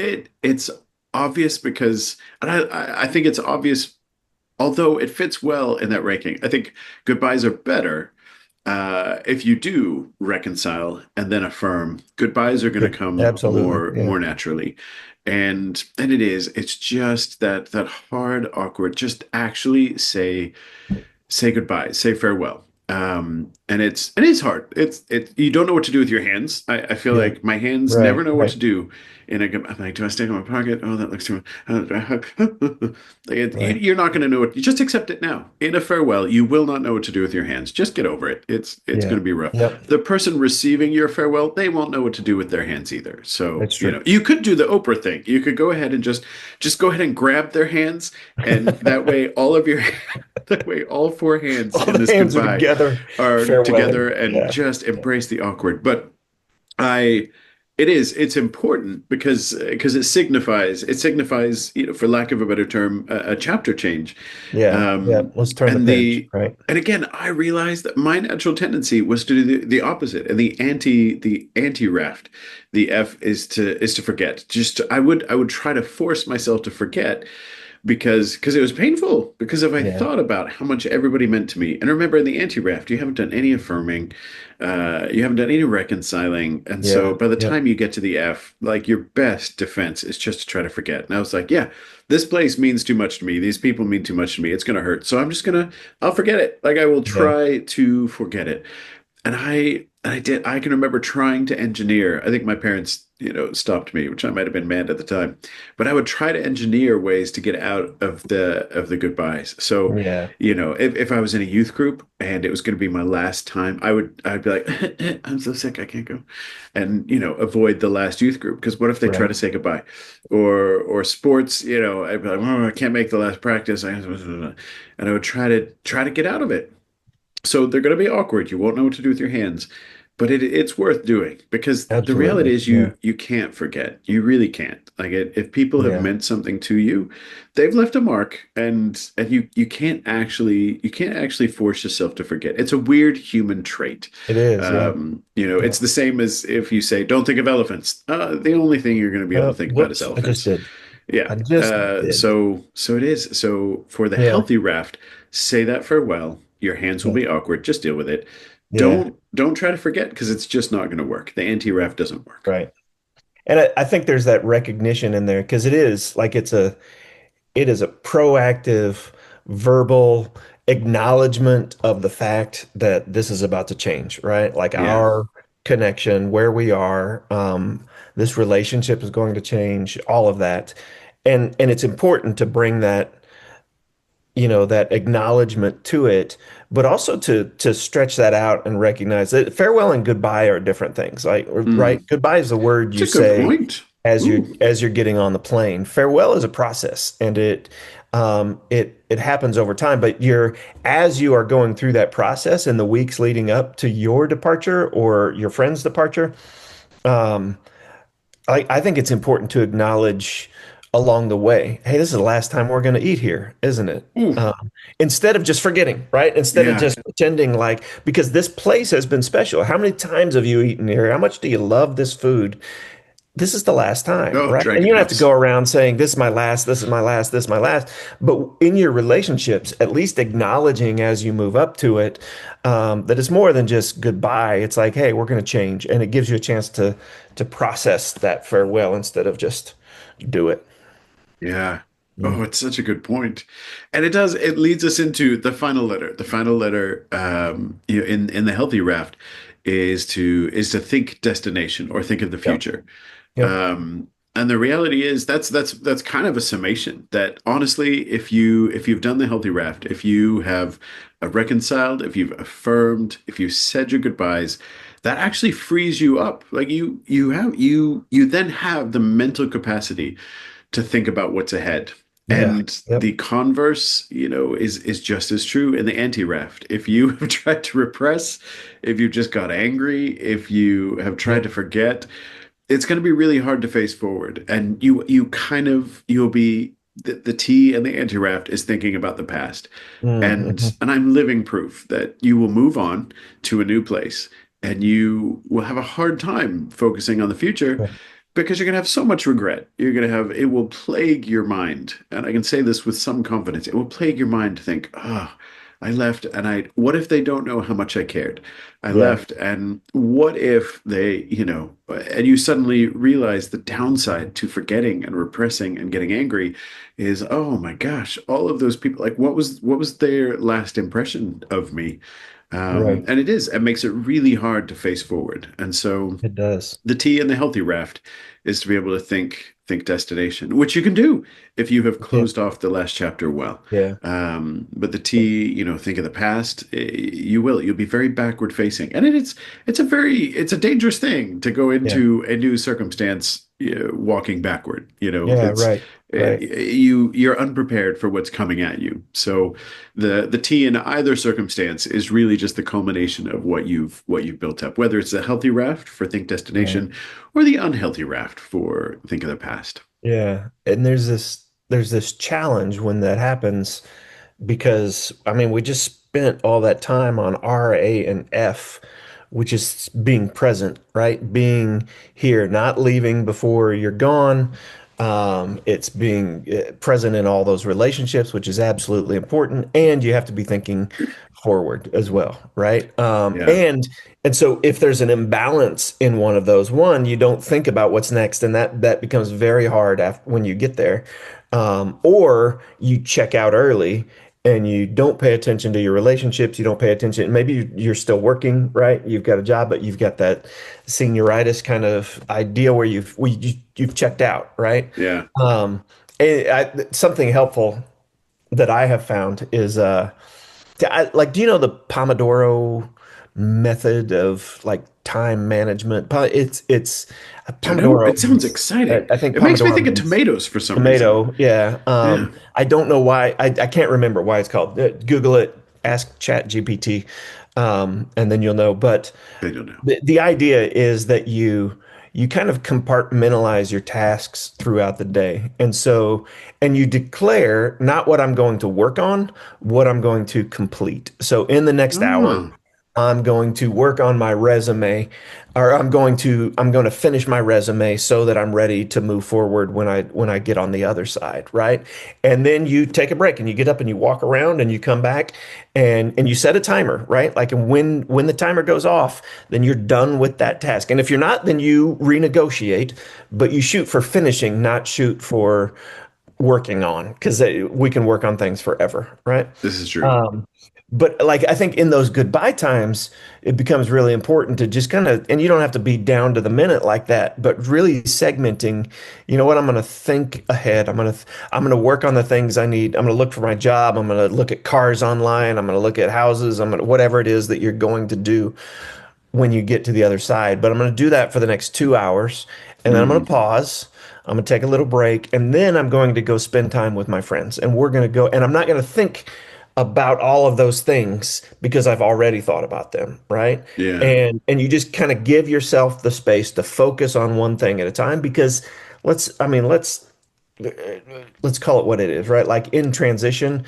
[SPEAKER 1] it's obvious because and I think it's obvious although it fits well in that ranking. I think goodbyes are better if you do reconcile and then affirm. Goodbyes are going
[SPEAKER 2] Yeah.
[SPEAKER 1] to come
[SPEAKER 2] Absolutely. Yeah.
[SPEAKER 1] more naturally. And it's just that hard, awkward, just actually say goodbye, say farewell. And it is hard. You don't know what to do with your hands. I feel
[SPEAKER 2] Yeah.
[SPEAKER 1] like my hands never
[SPEAKER 2] Right.
[SPEAKER 1] know what
[SPEAKER 2] Right.
[SPEAKER 1] to do. And I'm like, do I stick it in my pocket? Oh, that looks too much. Do I hug?
[SPEAKER 2] Right.
[SPEAKER 1] You're not going to know it. You just accept it now. In a farewell, you will not know what to do with your hands. Just get over it. It's
[SPEAKER 2] Yeah.
[SPEAKER 1] going to be rough.
[SPEAKER 2] Yep.
[SPEAKER 1] The person receiving your farewell, they won't know what to do with their hands either. So,
[SPEAKER 2] That's true.
[SPEAKER 1] you could do the Oprah thing. You could go ahead and just go ahead and grab their hands, and that way all of your that way all four hands
[SPEAKER 2] All
[SPEAKER 1] in
[SPEAKER 2] the
[SPEAKER 1] this
[SPEAKER 2] hands are
[SPEAKER 1] goodbye
[SPEAKER 2] together,
[SPEAKER 1] are together
[SPEAKER 2] farewelling.
[SPEAKER 1] and
[SPEAKER 2] Yeah.
[SPEAKER 1] just
[SPEAKER 2] Yeah.
[SPEAKER 1] embrace the awkward. But I it's important because it signifies, for lack of a better term, a chapter change.
[SPEAKER 2] Yeah. Yeah.
[SPEAKER 1] um
[SPEAKER 2] Let's turn the
[SPEAKER 1] and
[SPEAKER 2] page.
[SPEAKER 1] the
[SPEAKER 2] Right.
[SPEAKER 1] and again, I realized that my natural tendency was to do the opposite, and the anti raft. The F is to forget. I would try to force myself to forget, because it was painful, because if I
[SPEAKER 2] Yeah.
[SPEAKER 1] thought about how much everybody meant to me. And remember, in the anti-raft, you haven't done any affirming, you haven't done any reconciling, and so
[SPEAKER 2] Yeah.
[SPEAKER 1] by the
[SPEAKER 2] Yep.
[SPEAKER 1] time you get to the F, like, your best defense is just to try to forget. And I was like, yeah, this place means too much to me, these people mean too much to me, it's going to hurt, so I'll forget it. Like, I will
[SPEAKER 2] Yeah.
[SPEAKER 1] try to forget it. And I can remember trying to engineer. I think my parents, stopped me, which I might have been mad at the time. But I would try to engineer ways to get out of the goodbyes. So,
[SPEAKER 2] Yeah.
[SPEAKER 1] if I was in a youth group and it was going to be my last time, I'd be like, I'm so sick, I can't go, and avoid the last youth group, because what if they try to
[SPEAKER 2] Right.
[SPEAKER 1] say goodbye, or sports, I'd be like, oh, I can't make the last practice, and I would try to get out of it. So they're going to be awkward. You won't know what to do with your hands, but it's worth doing, because the reality
[SPEAKER 2] Absolutely.
[SPEAKER 1] is
[SPEAKER 2] Yeah.
[SPEAKER 1] you can't forget. You really can't. Like, if people have
[SPEAKER 2] Yeah.
[SPEAKER 1] meant something to you, they've left a mark, and you can't actually force yourself to forget. It's a weird human trait.
[SPEAKER 2] It is. Yeah. Yeah.
[SPEAKER 1] It's the same as if you say, "Don't think of elephants." The only thing you're going to be able to think about is
[SPEAKER 2] Whoops. I just
[SPEAKER 1] elephants.
[SPEAKER 2] did.
[SPEAKER 1] Yeah.
[SPEAKER 2] I just did.
[SPEAKER 1] So it is. So for the
[SPEAKER 2] Yeah.
[SPEAKER 1] healthy raft, say that farewell. Your hands will
[SPEAKER 2] Yeah.
[SPEAKER 1] be awkward. Just deal with it.
[SPEAKER 2] Yeah.
[SPEAKER 1] Don't try to forget, because it's just not going to work. The anti-raft doesn't work.
[SPEAKER 2] Right. And I think there's that recognition in there because it is a proactive verbal acknowledgement of the fact that this is about to change, right? Like
[SPEAKER 1] Yeah.
[SPEAKER 2] our connection, where we are, this relationship is going to change, all of that. And it's important to bring that acknowledgement to it, but also to stretch that out and recognize that farewell and goodbye are different things. Like, right,
[SPEAKER 1] Mm.
[SPEAKER 2] goodbye is the word
[SPEAKER 1] It's
[SPEAKER 2] you
[SPEAKER 1] a good
[SPEAKER 2] say
[SPEAKER 1] point.
[SPEAKER 2] as you
[SPEAKER 1] Ooh.
[SPEAKER 2] as you're getting on the plane. Farewell is a process, and it happens over time. But as you are going through that process in the weeks leading up to your departure or your friend's departure, um, I think it's important to acknowledge along the way, hey, this is the last time we're going to eat here, isn't it?
[SPEAKER 1] Ooh.
[SPEAKER 2] Instead of just forgetting, right? Instead of
[SPEAKER 1] Yeah.
[SPEAKER 2] just pretending like, because this place has been special. How many times have you eaten here? How much do you love this food? This is the last time,
[SPEAKER 1] Oh,
[SPEAKER 2] right? And you
[SPEAKER 1] dragon
[SPEAKER 2] don't have to go
[SPEAKER 1] nuts.
[SPEAKER 2] around saying, this is my last, this is my last, this is my last. But in your relationships, at least acknowledging as you move up to it, that it's more than just goodbye. It's like, hey, we're going to change. And it gives you a chance to process that farewell instead of just do it.
[SPEAKER 1] Yeah.
[SPEAKER 2] Mm.
[SPEAKER 1] Oh, it's such a good point. And it leads us into the final letter. The final letter, in the healthy raft, is to think destination, or think of the
[SPEAKER 2] Yep.
[SPEAKER 1] future.
[SPEAKER 2] Yep.
[SPEAKER 1] And the reality is, that's kind of a summation, that honestly, if you've done the healthy raft, if you have reconciled, if you've affirmed, if you've said your goodbyes, that actually frees you up. Like, you then have the mental capacity to think about what's ahead.
[SPEAKER 2] Yeah.
[SPEAKER 1] And
[SPEAKER 2] Yep.
[SPEAKER 1] the converse, is just as true in the anti-raft. If you have tried to repress, if you've just got angry, if you have tried to
[SPEAKER 2] Yep.
[SPEAKER 1] forget, it's going to be really hard to face forward. And you'll be the T and the anti-raft is thinking about the past. And
[SPEAKER 2] Mm-hmm.
[SPEAKER 1] I'm living proof that you will move on to a new place, and you will have a hard time focusing on the future, because you're going to have so much regret. It will plague your mind. And I can say this with some confidence. It will plague your mind to think, oh, I left and what if they don't know how much I cared? I
[SPEAKER 2] Yeah.
[SPEAKER 1] left and what if they, and you suddenly realize the downside to forgetting and repressing and getting angry is, oh my gosh, all of those people, like what was their last impression of me?
[SPEAKER 2] Right.
[SPEAKER 1] And it makes it really hard to face forward. And so
[SPEAKER 2] It does.
[SPEAKER 1] the T in the healthy raft is to be able to think destination, which you can do if you have
[SPEAKER 2] Yeah.
[SPEAKER 1] closed off the last chapter well.
[SPEAKER 2] Yeah.
[SPEAKER 1] But the T, think of the past. You'll be very backward facing, and it's a dangerous thing to go
[SPEAKER 2] Yeah.
[SPEAKER 1] into a new circumstance walking backward.
[SPEAKER 2] Yeah. Right. Right.
[SPEAKER 1] You're unprepared for what's coming at you. So the T in either circumstance is really just the culmination of what you've built up, whether it's the healthy raft for think
[SPEAKER 2] Right.
[SPEAKER 1] destination or the unhealthy raft for think of the past.
[SPEAKER 2] Yeah. And there's this challenge when that happens because I mean we just spent all that time on R, A, and F, which is being present, right? Being here, not leaving before you're gone. It's being present in all those relationships, which is absolutely important, and you have to be thinking forward as well, right?
[SPEAKER 1] Yeah.
[SPEAKER 2] And so if there's an imbalance in one of those, one, you don't think about what's next, and that becomes very hard after when you get there. Or you check out early and you don't pay attention to your relationships. You don't pay attention. Maybe you're still working, right? You've got a job, but you've got that senioritis kind of idea where you've checked out, right?
[SPEAKER 1] Yeah.
[SPEAKER 2] Um, something helpful that I have found is like, do you know the Pomodoro method of like time management? It's
[SPEAKER 1] I know
[SPEAKER 2] Pomodoro
[SPEAKER 1] it sounds
[SPEAKER 2] means
[SPEAKER 1] exciting.
[SPEAKER 2] I think
[SPEAKER 1] It makes me
[SPEAKER 2] Pomodoro
[SPEAKER 1] think of
[SPEAKER 2] means
[SPEAKER 1] tomatoes for some reason.
[SPEAKER 2] tomato. Yeah.
[SPEAKER 1] Yeah.
[SPEAKER 2] I don't know why. I can't remember why it's called. Google it. Ask Chat GPT, and then you'll know. But
[SPEAKER 1] I don't know.
[SPEAKER 2] the idea is that you kind of compartmentalize your tasks throughout the day. And you declare not what I'm going to work on, what I'm going to complete. So in the next hour,
[SPEAKER 1] Oh,
[SPEAKER 2] I'm going to work on my resume, or I'm going to finish my resume so that I'm ready to move forward when I get on the other side, right? And then you take a break and you get up and you walk around and you come back and you set a timer, right? Like, and when the timer goes off, then you're done with that task. And if you're not, then you renegotiate, but you shoot for finishing, not shoot for working on, because we can work on things forever, right?
[SPEAKER 1] this is true.
[SPEAKER 2] Um, but like I think in those goodbye times, it becomes really important to just kind of, and you don't have to be down to the minute like that, but really segmenting, you know what, I'm going to think ahead. I'm going to work on the things I need. I'm going to look for my job. I'm going to look at cars online. I'm going to look at houses. I'm going to whatever it is that you're going to do when you get to the other side. But I'm going to do that for the next 2 hours, and then I'm going to
[SPEAKER 1] Mm,
[SPEAKER 2] pause. I'm going to take a little break, and then I'm going to go spend time with my friends. And we're going to go, and I'm not going to think about all of those things because I've already thought about them, right?
[SPEAKER 1] yeah.
[SPEAKER 2] And you just kind of give yourself the space to focus on one thing at a time because let's I mean let's call it what it is, right? Like in transition,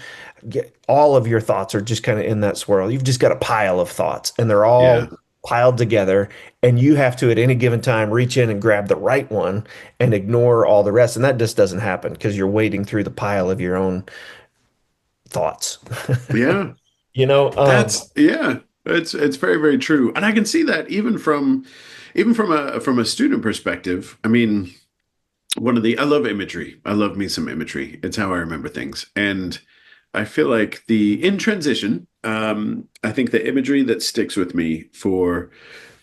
[SPEAKER 2] all of your thoughts are just kind of in that swirl. You've just got a pile of thoughts and they're
[SPEAKER 1] Yeah.
[SPEAKER 2] all piled together and you have to at any given time reach in and grab the right one and ignore all the rest. And that just doesn't happen because you're wading through the pile of your own thoughts.
[SPEAKER 1] Yeah.
[SPEAKER 2] You know,
[SPEAKER 1] Yeah. It's very, very true. And I can see that even from a student perspective. I mean, I love imagery. I love me some imagery. It's how I remember things. And I feel like in transition, I think the imagery that sticks with me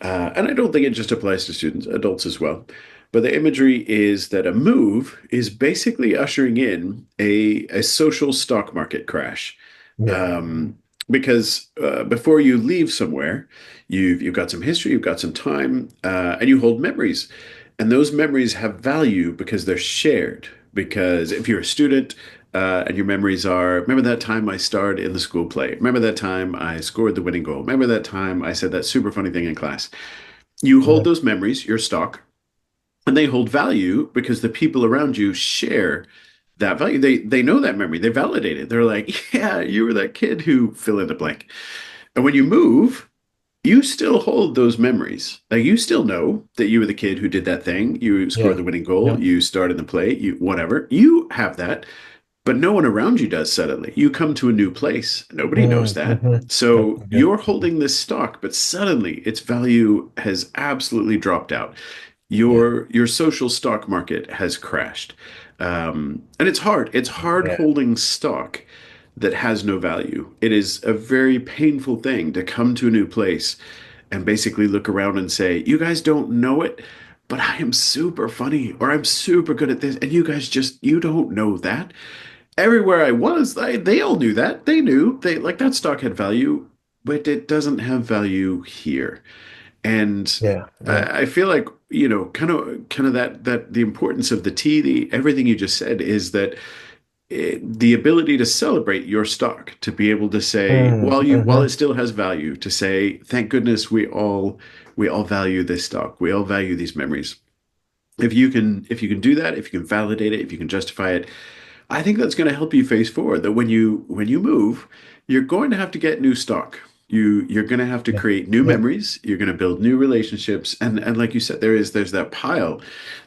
[SPEAKER 1] and I don't think it just applies to students, adults as well. But the imagery is that a move is basically ushering in a social stock market crash.
[SPEAKER 2] yeah,
[SPEAKER 1] Um, because before you leave somewhere, you've got some history, you've got some time, and you hold memories. And those memories have value because they're shared. Because if you're a student, and your memories are, remember that time I starred in the school play? Remember that time I scored the winning goal? Remember that time I said that super funny thing in class? You hold
[SPEAKER 2] yeah,
[SPEAKER 1] those memories, your stock, and they hold value because the people around you share that value. They know that memory. They validate it. They're like, yeah, you were that kid who fill in the blank. And when you move, you still hold those memories. Like you still know that you were the kid who did that thing. You scored
[SPEAKER 2] yeah,
[SPEAKER 1] the winning goal.
[SPEAKER 2] yeah,
[SPEAKER 1] You started the play. You whatever. You have that, but no one around you does suddenly. You come to a new place, nobody knows that.
[SPEAKER 2] Yep.
[SPEAKER 1] So
[SPEAKER 2] Yep.
[SPEAKER 1] you're holding this stock, but suddenly its value has absolutely dropped out.
[SPEAKER 2] Yeah.
[SPEAKER 1] Your social stock market has crashed. And it's hard. It's hard
[SPEAKER 2] Yeah.
[SPEAKER 1] holding stock that has no value. It is a very painful thing to come to a new place and basically look around and say, "You guys don't know it, but I am super funny or I'm super good at this, and you guys just you don't know that." Everywhere I was, they all knew that. They knew they like that stock had value, but it doesn't have value here. And
[SPEAKER 2] Yeah. Yeah.
[SPEAKER 1] I feel like, kind of that the importance of the tea, the everything you just said is that the ability to celebrate your stock, to be able to say, while it
[SPEAKER 2] Hmm.
[SPEAKER 1] still has value, to say, thank goodness we all value this stock, we all value these memories. If you can do that, if you can validate it, if you can justify it, I think that's going to help you face forward. That when you move, you're going to have to get new stock. You're going to have to
[SPEAKER 2] Yeah.
[SPEAKER 1] create new
[SPEAKER 2] Yep.
[SPEAKER 1] memories. You're going to build new relationships, and like you said, there's that pile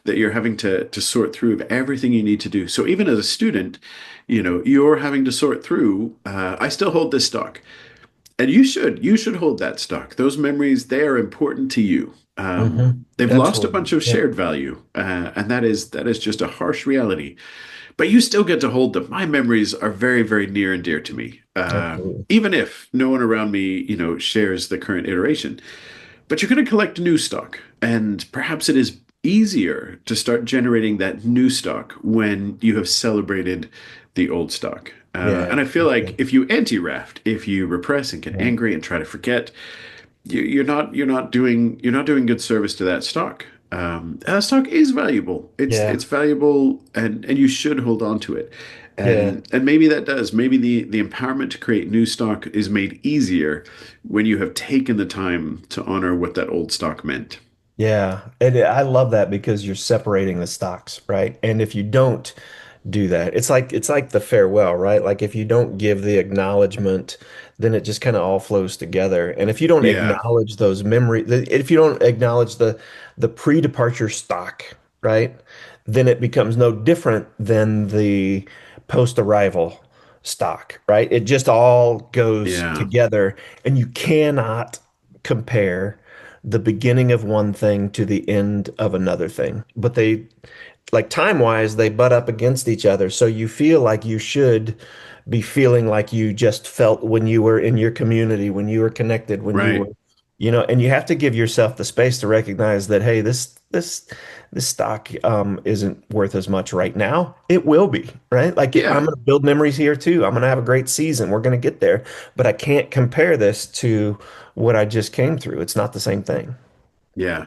[SPEAKER 1] that you're having to sort through of everything you need to do. So even as a student, you're having to sort through. I still hold this stock, and you should hold that stock. Those memories, they are important to you. They've lost a
[SPEAKER 2] Absolutely.
[SPEAKER 1] bunch of
[SPEAKER 2] Yep.
[SPEAKER 1] shared value, and that is just a harsh reality, but you still get to hold them. My memories are very, very near and dear to me,
[SPEAKER 2] Absolutely.
[SPEAKER 1] even if no one around me, shares the current iteration. But you're going to collect new stock, and perhaps it is easier to start generating that new stock when you have celebrated the old stock.
[SPEAKER 2] Yeah.
[SPEAKER 1] And I feel like if you anti-raft, if you repress and get
[SPEAKER 2] Yeah.
[SPEAKER 1] angry and try to forget, you're not doing good service to that stock. And that stock is valuable. It's
[SPEAKER 2] Yeah.
[SPEAKER 1] it's valuable, and you should hold on to it.
[SPEAKER 2] Yeah.
[SPEAKER 1] And maybe that does. Maybe the empowerment to create new stock is made easier when you have taken the time to honor what that old stock meant.
[SPEAKER 2] Yeah, and I love that because you're separating the stocks, right? And if you don't do that, it's like the farewell, right? Like if you don't give the acknowledgement, then it just kind of all flows together. And if you don't
[SPEAKER 1] Yeah,
[SPEAKER 2] acknowledge those memories, if you don't acknowledge the pre-departure stock, right? Then it becomes no different than the post-arrival stock, right? It just all goes
[SPEAKER 1] yeah,
[SPEAKER 2] together, and you cannot compare the beginning of one thing to the end of another thing. But they, like time wise, they butt up against each other. So you feel like you should be feeling like you just felt when you were in your community, when you were connected, when you were,
[SPEAKER 1] right.
[SPEAKER 2] and you have to give yourself the space to recognize that, hey, this stock isn't worth as much right now. It will be, right? Like I'm
[SPEAKER 1] Yeah,
[SPEAKER 2] going to build memories here too. I'm going to have a great season. We're going to get there, but I can't compare this to what I just came through. It's not the same thing.
[SPEAKER 1] yeah.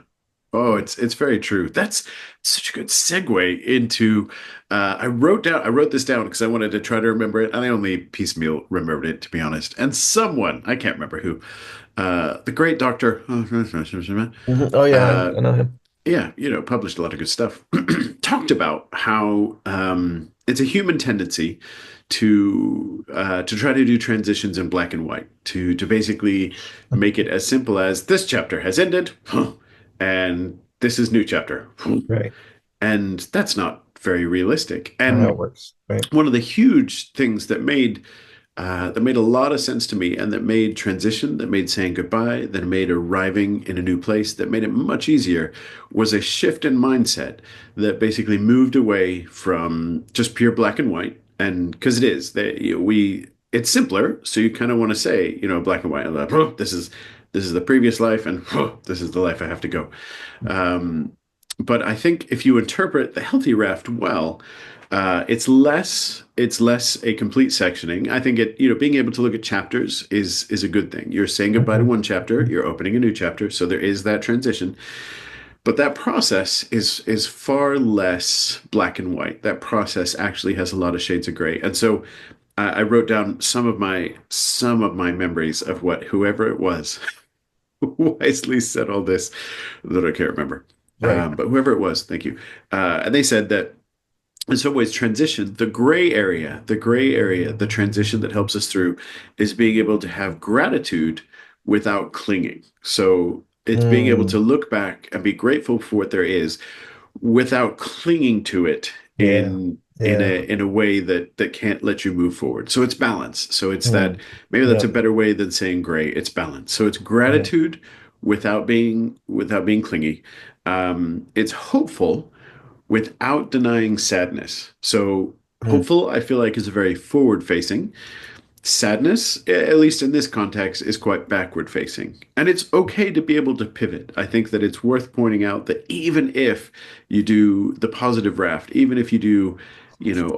[SPEAKER 1] Oh, it's very true. That's such a good segue into. I wrote this down because I wanted to try to remember it, and I only piecemeal remembered it, to be honest. And someone, I can't remember who, the great doctor,
[SPEAKER 2] Oh yeah,
[SPEAKER 1] uh,
[SPEAKER 2] I know him.
[SPEAKER 1] yeah, published a lot of good stuff. Talked about how it's a human tendency to try to do transitions in black and white, to basically make it as simple as this chapter has ended, and this is new chapter,
[SPEAKER 2] Right.
[SPEAKER 1] and that's not very realistic.
[SPEAKER 2] Not how it
[SPEAKER 1] And
[SPEAKER 2] works. Right.
[SPEAKER 1] one of the huge things that made a lot of sense to me, and that made transition, that made saying goodbye, that made arriving in a new place, that made it much easier, was a shift in mindset that basically moved away from just pure black and white. And because it is, it's simpler, so you kind of want to say, black and white, like, "Oh, this is the previous life, and oh, this is the life I have to go." Um, but I think if you interpret the healthy raft well, it's less a complete sectioning. I think being able to look at chapters is a good thing. You're saying goodbye to
[SPEAKER 2] Mhm.
[SPEAKER 1] one chapter,
[SPEAKER 2] Mhm.
[SPEAKER 1] you're opening a new chapter, so there is that transition. But that process is far less black and white. That process actually has a lot of shades of gray. And so I wrote down some of my memories of what whoever it was wisely said all this that I can't remember.
[SPEAKER 2] Right.
[SPEAKER 1] But whoever it was, thank you. And they said that in some ways transition, the gray area, the transition that helps us through is being able to have gratitude without clinging. So it's being able to
[SPEAKER 2] Mm.
[SPEAKER 1] look back and be grateful for what there is without clinging to it
[SPEAKER 2] Yeah. Yeah.
[SPEAKER 1] in a way that can't let you move forward. So it's balance. So it's that
[SPEAKER 2] Mm.
[SPEAKER 1] maybe that's a
[SPEAKER 2] Yep.
[SPEAKER 1] better way than saying gray. It's balance. So it's
[SPEAKER 2] Yeah.
[SPEAKER 1] gratitude without being clingy. It's hopeful without denying sadness. So
[SPEAKER 2] Mm.
[SPEAKER 1] hopeful, I feel like, is very forward facing. Sadness, at least in this context, is quite backward facing. And it's okay to be able to pivot. I think that it's worth pointing out that even if you do the positive raft, even if you do,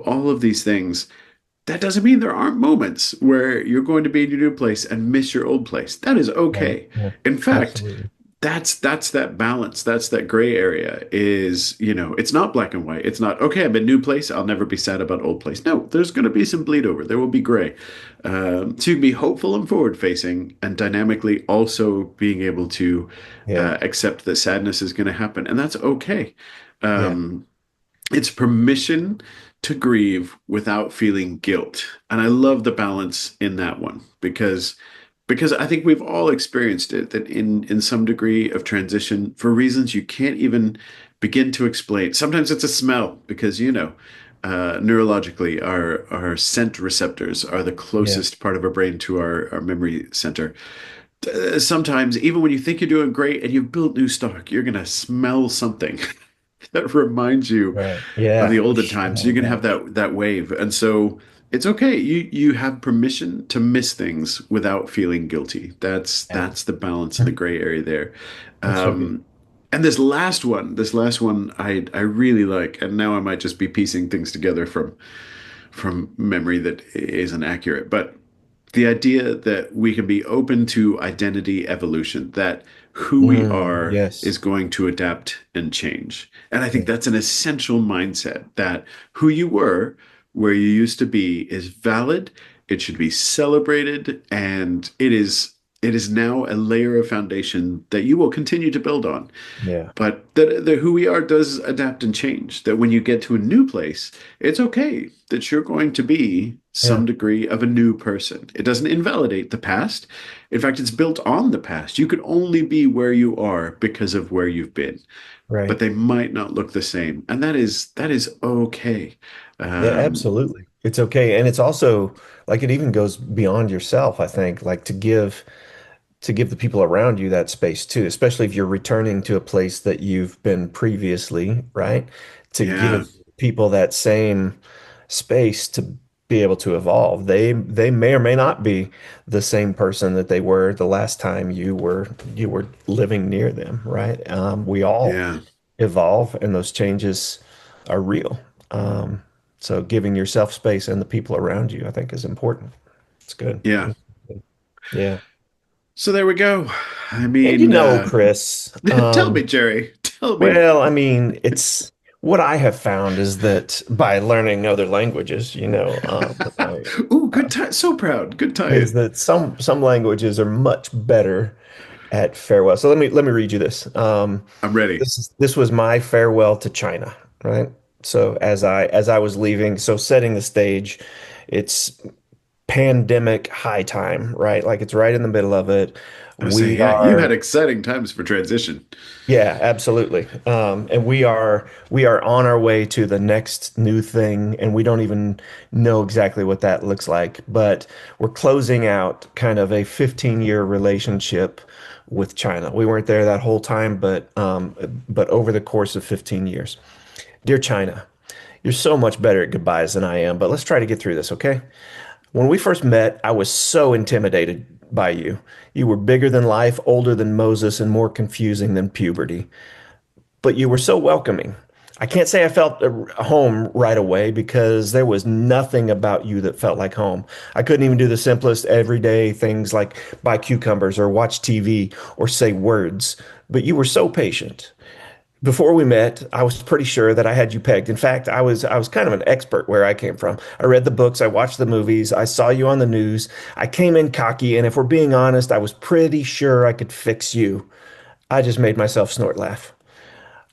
[SPEAKER 1] all of these things, that doesn't mean there aren't moments where you're going to be in your new place and miss your old place. That is
[SPEAKER 2] Right.
[SPEAKER 1] okay.
[SPEAKER 2] Yeah.
[SPEAKER 1] In fact,
[SPEAKER 2] Absolutely.
[SPEAKER 1] that's that balance. That's that gray area is, it's not black and white. It's not, okay, I'm in new place. I'll never be sad about old place. No, there's going to be some bleed over. There will be gray. To be hopeful and forward facing and dynamically also being able to
[SPEAKER 2] Yeah.
[SPEAKER 1] accept that sadness is going to happen. And that's okay.
[SPEAKER 2] Yeah.
[SPEAKER 1] Um, it's permission to grieve without feeling guilt. And I love the balance in that one because I think we've all experienced it that in some degree of transition for reasons you can't even begin to explain. Sometimes it's a smell because neurologically our scent receptors are the
[SPEAKER 2] Yeah.
[SPEAKER 1] closest part of our brain to our memory center. Sometimes even when you think you're doing great and you've built new stock, you're gonna smell something that reminds you
[SPEAKER 2] Right.
[SPEAKER 1] of the
[SPEAKER 2] Yeah. For
[SPEAKER 1] olden
[SPEAKER 2] sure.
[SPEAKER 1] times.
[SPEAKER 2] Oh
[SPEAKER 1] You're
[SPEAKER 2] my
[SPEAKER 1] gonna have
[SPEAKER 2] gosh.
[SPEAKER 1] that wave, and so it's okay. You have permission to miss things without feeling guilty.
[SPEAKER 2] Yeah.
[SPEAKER 1] That's the balance in the gray area there.
[SPEAKER 2] That's so good.
[SPEAKER 1] Um, and this last one, I really like, and now I might just be piecing things together from memory that isn't accurate, but the idea that we can be open to identity evolution, that who we
[SPEAKER 2] Mm.
[SPEAKER 1] are is
[SPEAKER 2] Yes.
[SPEAKER 1] going to adapt and change. And I think
[SPEAKER 2] Yeah.
[SPEAKER 1] that's an essential mindset that who you were, where you used to be, is valid. It should be celebrated, and it is now a layer of foundation that you will continue to build on.
[SPEAKER 2] Yeah.
[SPEAKER 1] But the who we are does adapt and change. That when you get to a new place, it's okay that you're going to be some
[SPEAKER 2] Yeah.
[SPEAKER 1] degree of a new person. It doesn't invalidate the past. In fact, it's built on the past. You could only be where you are because of where you've been, but
[SPEAKER 2] Right.
[SPEAKER 1] they might not look the same, and that is okay.
[SPEAKER 2] Yeah,
[SPEAKER 1] Um,
[SPEAKER 2] absolutely. It's okay. And it's also like it even goes beyond yourself, I think, like to give the people around you that space too, especially if you're returning to a place that you've been previously, right? To
[SPEAKER 1] yeah,
[SPEAKER 2] give people that same space to be able to evolve. They may or may not be the same person that they were the last time you were living near them, right? We all
[SPEAKER 1] yeah,
[SPEAKER 2] evolve, and those changes are real. Um, so giving yourself space and the people around you, I think, is important. It's good.
[SPEAKER 1] yeah.
[SPEAKER 2] Yeah.
[SPEAKER 1] So there we go. I
[SPEAKER 2] And
[SPEAKER 1] mean,
[SPEAKER 2] Chris,
[SPEAKER 1] tell me, Jerry. Tell me.
[SPEAKER 2] well, I mean, it's what I have found is that by learning other languages,
[SPEAKER 1] Ooh, good time. So proud. Good
[SPEAKER 2] is
[SPEAKER 1] tie-in.
[SPEAKER 2] that some languages are much better at farewell. So let me read you this.
[SPEAKER 1] I'm ready.
[SPEAKER 2] This was my farewell to China, right? So as I was leaving, so setting the stage, it's pandemic high time, right? Like it's right in the middle of it.
[SPEAKER 1] I was saying,
[SPEAKER 2] We
[SPEAKER 1] yeah, you had
[SPEAKER 2] are
[SPEAKER 1] exciting times for transition.
[SPEAKER 2] Yeah, absolutely. And we are on our way to the next new thing, and we don't even know exactly what that looks like. But we're closing out kind of a 15-year relationship with China. We weren't there that whole time, but over the course of 15 years. Dear China, you're so much better at goodbyes than I am, but let's try to get through this, okay? When we first met, I was so intimidated by you. You were bigger than life, older than Moses, and more confusing than puberty. But you were so welcoming. I can't say I felt home right away because there was nothing about you that felt like home. I couldn't even do the simplest everyday things like buy cucumbers or watch TV or say words. But you were so patient. Before we met, I was pretty sure that I had you pegged. In fact, I was kind of an expert where I came from. I read the books, I watched the movies, I saw you on the news. I came in cocky, and if we're being honest, I was pretty sure I could fix you. I just made myself snort laugh.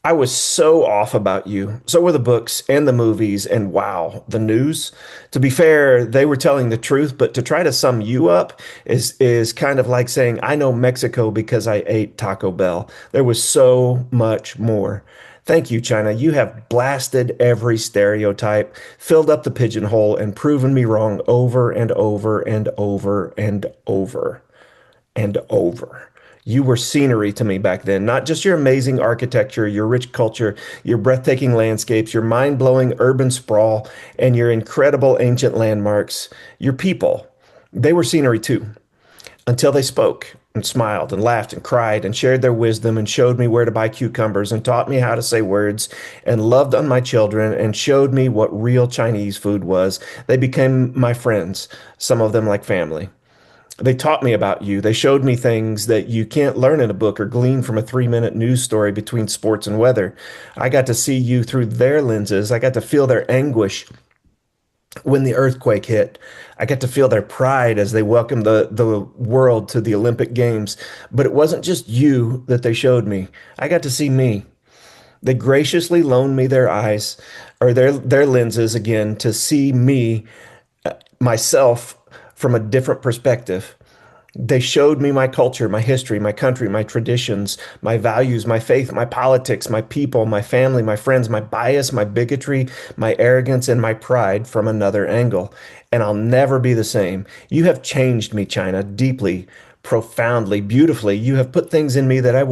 [SPEAKER 2] I was so off about you. So were the books and the movies, and wow, the news. To be fair, they were telling the truth, but to try to sum you up is kind of like saying I know Mexico because I ate Taco Bell. There was so much more. Thank you, China. You have blasted every stereotype, filled up the pigeonhole, and proven me wrong over and over and over and over and over. You were scenery to me back then, not just your amazing architecture, your rich culture, your breathtaking landscapes, your mind-blowing urban sprawl, and your incredible ancient landmarks. Your people, they were scenery too, until they spoke and smiled and laughed and cried and shared their wisdom and showed me where to buy cucumbers and taught me how to say words and loved on my children and showed me what real Chinese food was. They became my friends, some of them like family. They taught me about you. They showed me things that you can't learn in a book or glean from a 3 minute news story between sports and weather. I got to see you through their lenses. I got to feel their anguish when the earthquake hit. I got to feel their pride as they welcomed the world to the Olympic Games. But it wasn't just you that they showed me. I got to see me. They graciously loaned me their eyes or their lenses again to see me, myself, from a different perspective. They showed me my culture, my history, my country, my traditions, my values, my faith, my politics, my people, my family, my friends, my bias, my bigotry, my arrogance, and my pride from another angle. And I'll never be the same. You have changed me, China, deeply, profoundly, beautifully. You have put things in me that I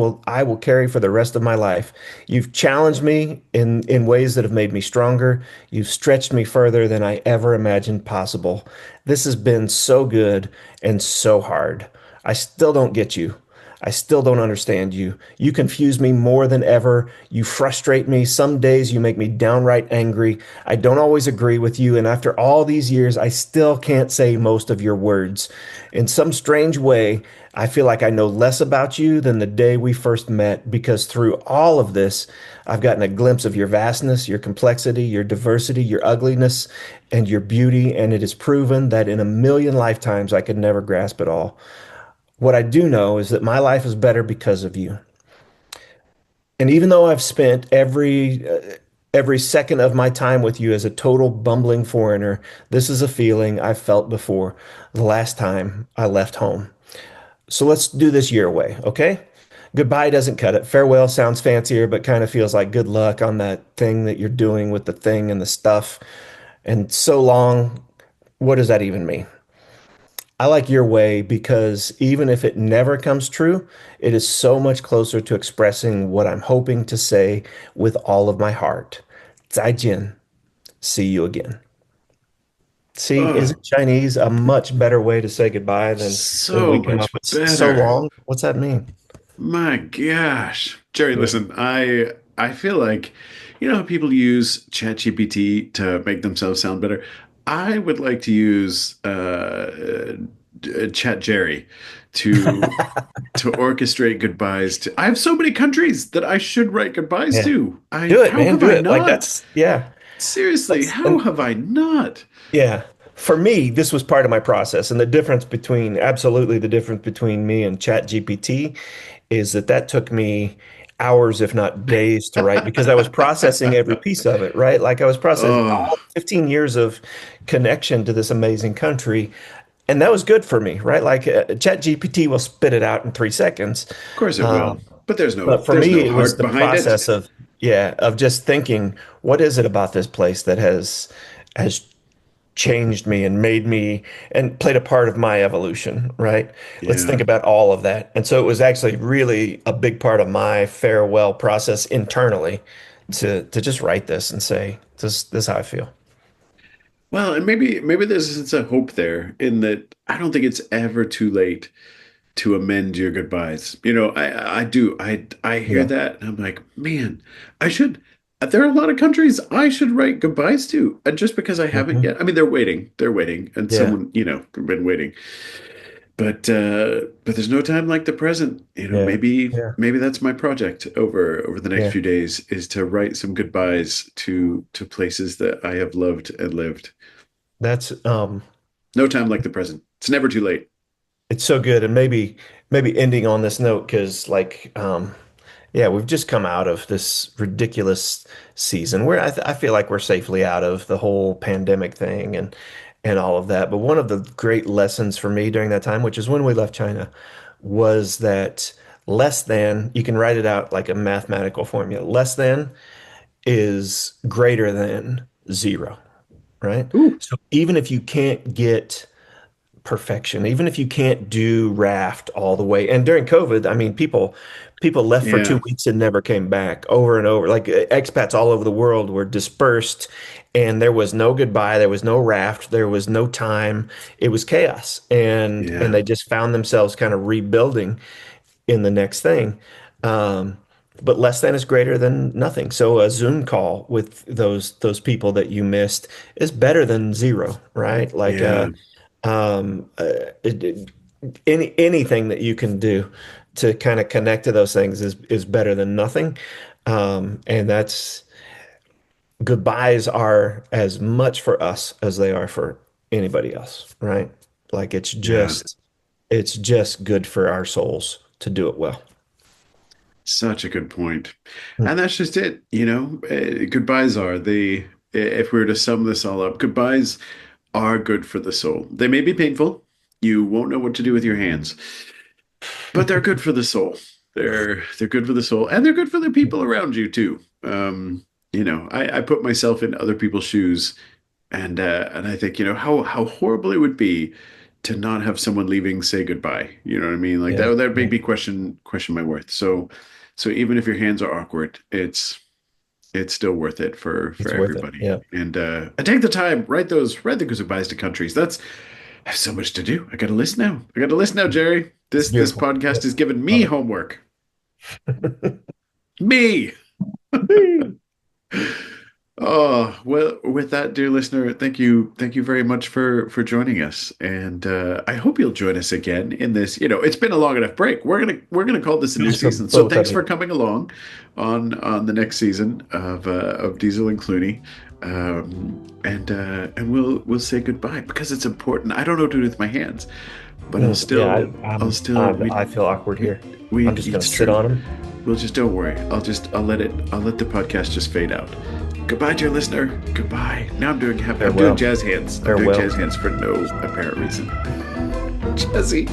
[SPEAKER 2] will carry for the rest of my life. You've challenged me in ways that have made me stronger. You've stretched me further than I ever imagined possible. This has been so good and so hard. I still don't get you. I still don't understand you. You confuse me more than ever. You frustrate me. Some days you make me downright angry. I don't always agree with you. And after all these years, I still can't say most of your words. In some strange way, I feel like I know less about you than the day we first met because through all of this, I've gotten a glimpse of your vastness, your complexity, your diversity, your ugliness, and your beauty. And it is proven that in a million lifetimes, I could never grasp it all. What I do know is that my life is better because of you. And even though I've spent every second of my time with you as a total bumbling foreigner, this is a feeling I've felt before the last time I left home. So let's do this your way, okay? Goodbye doesn't cut it. Farewell sounds fancier, but kind of feels like good luck on that thing that you're doing with the thing and the stuff. And so long, what does that even mean? I like your way because even if it never comes true, it is so much closer to expressing what I'm hoping to say with all of my heart. 再见, see you again. See,
[SPEAKER 1] Oh,
[SPEAKER 2] isn't Chinese a much better way to say goodbye than
[SPEAKER 1] so
[SPEAKER 2] we come up
[SPEAKER 1] much
[SPEAKER 2] with so
[SPEAKER 1] better.
[SPEAKER 2] long? What's that mean?
[SPEAKER 1] My gosh. Jerry,
[SPEAKER 2] Yeah.
[SPEAKER 1] listen, I feel like how people use ChatGPT to make themselves sound better. I would like to use Chat Jerry to orchestrate goodbyes to. I have so many countries that I should write goodbyes
[SPEAKER 2] Yeah.
[SPEAKER 1] to. I
[SPEAKER 2] Do it,
[SPEAKER 1] How
[SPEAKER 2] man.
[SPEAKER 1] have
[SPEAKER 2] Do
[SPEAKER 1] I
[SPEAKER 2] it. Like
[SPEAKER 1] not?
[SPEAKER 2] that's yeah.
[SPEAKER 1] Seriously,
[SPEAKER 2] That's
[SPEAKER 1] how
[SPEAKER 2] and
[SPEAKER 1] have I not?
[SPEAKER 2] Yeah. For me, this was part of my process. And the difference between, absolutely the difference between me and ChatGPT is that took me hours, if not days, to write because I was processing every piece of it, right? Like I was processing
[SPEAKER 1] Oh,
[SPEAKER 2] all 15 years of connection to this amazing country. And that was good for me, right? Like ChatGPT will spit it out in 3 seconds.
[SPEAKER 1] of course it will.
[SPEAKER 2] Um,
[SPEAKER 1] But
[SPEAKER 2] but for
[SPEAKER 1] there's
[SPEAKER 2] me,
[SPEAKER 1] no
[SPEAKER 2] it was
[SPEAKER 1] heart
[SPEAKER 2] the
[SPEAKER 1] behind it.
[SPEAKER 2] process of, yeah, of just thinking, what is it about this place that has changed me and made me and played a part of my evolution, right? Let's think
[SPEAKER 1] Yeah.
[SPEAKER 2] about all of that. And so it was actually really a big part of my farewell process internally to just write this and say, this is how I feel.
[SPEAKER 1] Well, and maybe there's a sense of hope there in that I don't think it's ever too late to amend your goodbyes. I do. I hear
[SPEAKER 2] Yeah.
[SPEAKER 1] that and I'm like, man, I should. There are a lot of countries I should write goodbyes to, and just because I haven't
[SPEAKER 2] Mhm.
[SPEAKER 1] yet. I mean, they're waiting, and
[SPEAKER 2] Yeah.
[SPEAKER 1] someone have been waiting. But there's no time like the present.
[SPEAKER 2] Yeah. Yeah.
[SPEAKER 1] Maybe that's my project over the next
[SPEAKER 2] Yeah.
[SPEAKER 1] few days is to write some goodbyes to places that I have loved and lived.
[SPEAKER 2] That's
[SPEAKER 1] No time like the present. It's never too late.
[SPEAKER 2] it's so good. And maybe ending on this note, because yeah, we've just come out of this ridiculous season where I feel like we're safely out of the whole pandemic thing and all of that. But one of the great lessons for me during that time, which is when we left China, was that Less than, you can write it out like a mathematical formula. Less than is greater than zero, right?
[SPEAKER 1] Ooh,
[SPEAKER 2] So even if you can't get perfection, even if you can't do raft all the way. And during COVID, I mean, people left for two
[SPEAKER 1] yeah,
[SPEAKER 2] weeks and never came back over and over. Like expats all over the world were dispersed, and there was no goodbye, there was no raft, there was no time. It was chaos, and
[SPEAKER 1] yeah,
[SPEAKER 2] they just found themselves kind of rebuilding in the next thing. Um, but less than is greater than nothing. So a Zoom call with those people that you missed is better than zero, right?
[SPEAKER 1] yeah.
[SPEAKER 2] Um, uh, anything that you can do to kind of connect to those things is better than nothing. And that's goodbyes are as much for us as they are for anybody else, right? Like
[SPEAKER 1] Yeah,
[SPEAKER 2] it's just good for our souls to do it well.
[SPEAKER 1] such a good point.
[SPEAKER 2] Mm.
[SPEAKER 1] And that's just it. Goodbyes are if we were to sum this all up, goodbyes are good for the soul. They may be painful. You won't know what to do with your hands, but they're good for the soul. They're good for the soul, and they're good for the people around you too. I put myself in other people's shoes, and I think how horrible it would be to not have someone leaving say goodbye. You know what I mean? Like
[SPEAKER 2] Yeah,
[SPEAKER 1] that
[SPEAKER 2] yeah,
[SPEAKER 1] made me question my worth. So even if your hands are awkward, it's still worth it for
[SPEAKER 2] it's worth it.
[SPEAKER 1] everybody.
[SPEAKER 2] Yeah,
[SPEAKER 1] And take the time, write the goodbyes to countries. I have so much to do. I got to list now. I got to list now, Jerry.
[SPEAKER 2] it's
[SPEAKER 1] This
[SPEAKER 2] beautiful.
[SPEAKER 1] podcast
[SPEAKER 2] Yep,
[SPEAKER 1] has given me
[SPEAKER 2] love
[SPEAKER 1] homework. Me.
[SPEAKER 2] it.
[SPEAKER 1] Oh, well, with that, dear listener, thank you very much for joining us, and I hope you'll join us again in this. It's been a long enough break. We're gonna call this a new season. So thanks for
[SPEAKER 2] Absolutely.
[SPEAKER 1] coming along on the next season of Diesel and Clooney, and we'll say goodbye because it's important. I don't know what to do with my hands, but
[SPEAKER 2] Yeah, I feel awkward here.
[SPEAKER 1] we
[SPEAKER 2] I'm just gonna
[SPEAKER 1] it's
[SPEAKER 2] sit
[SPEAKER 1] true.
[SPEAKER 2] on them.
[SPEAKER 1] We'll just don't worry. I'll let the podcast just fade out. Goodbye, dear listener. Goodbye. Now I'm doing
[SPEAKER 2] Farewell.
[SPEAKER 1] jazz hands. I'm doing
[SPEAKER 2] Farewell.
[SPEAKER 1] jazz hands for no apparent reason. Jazzy.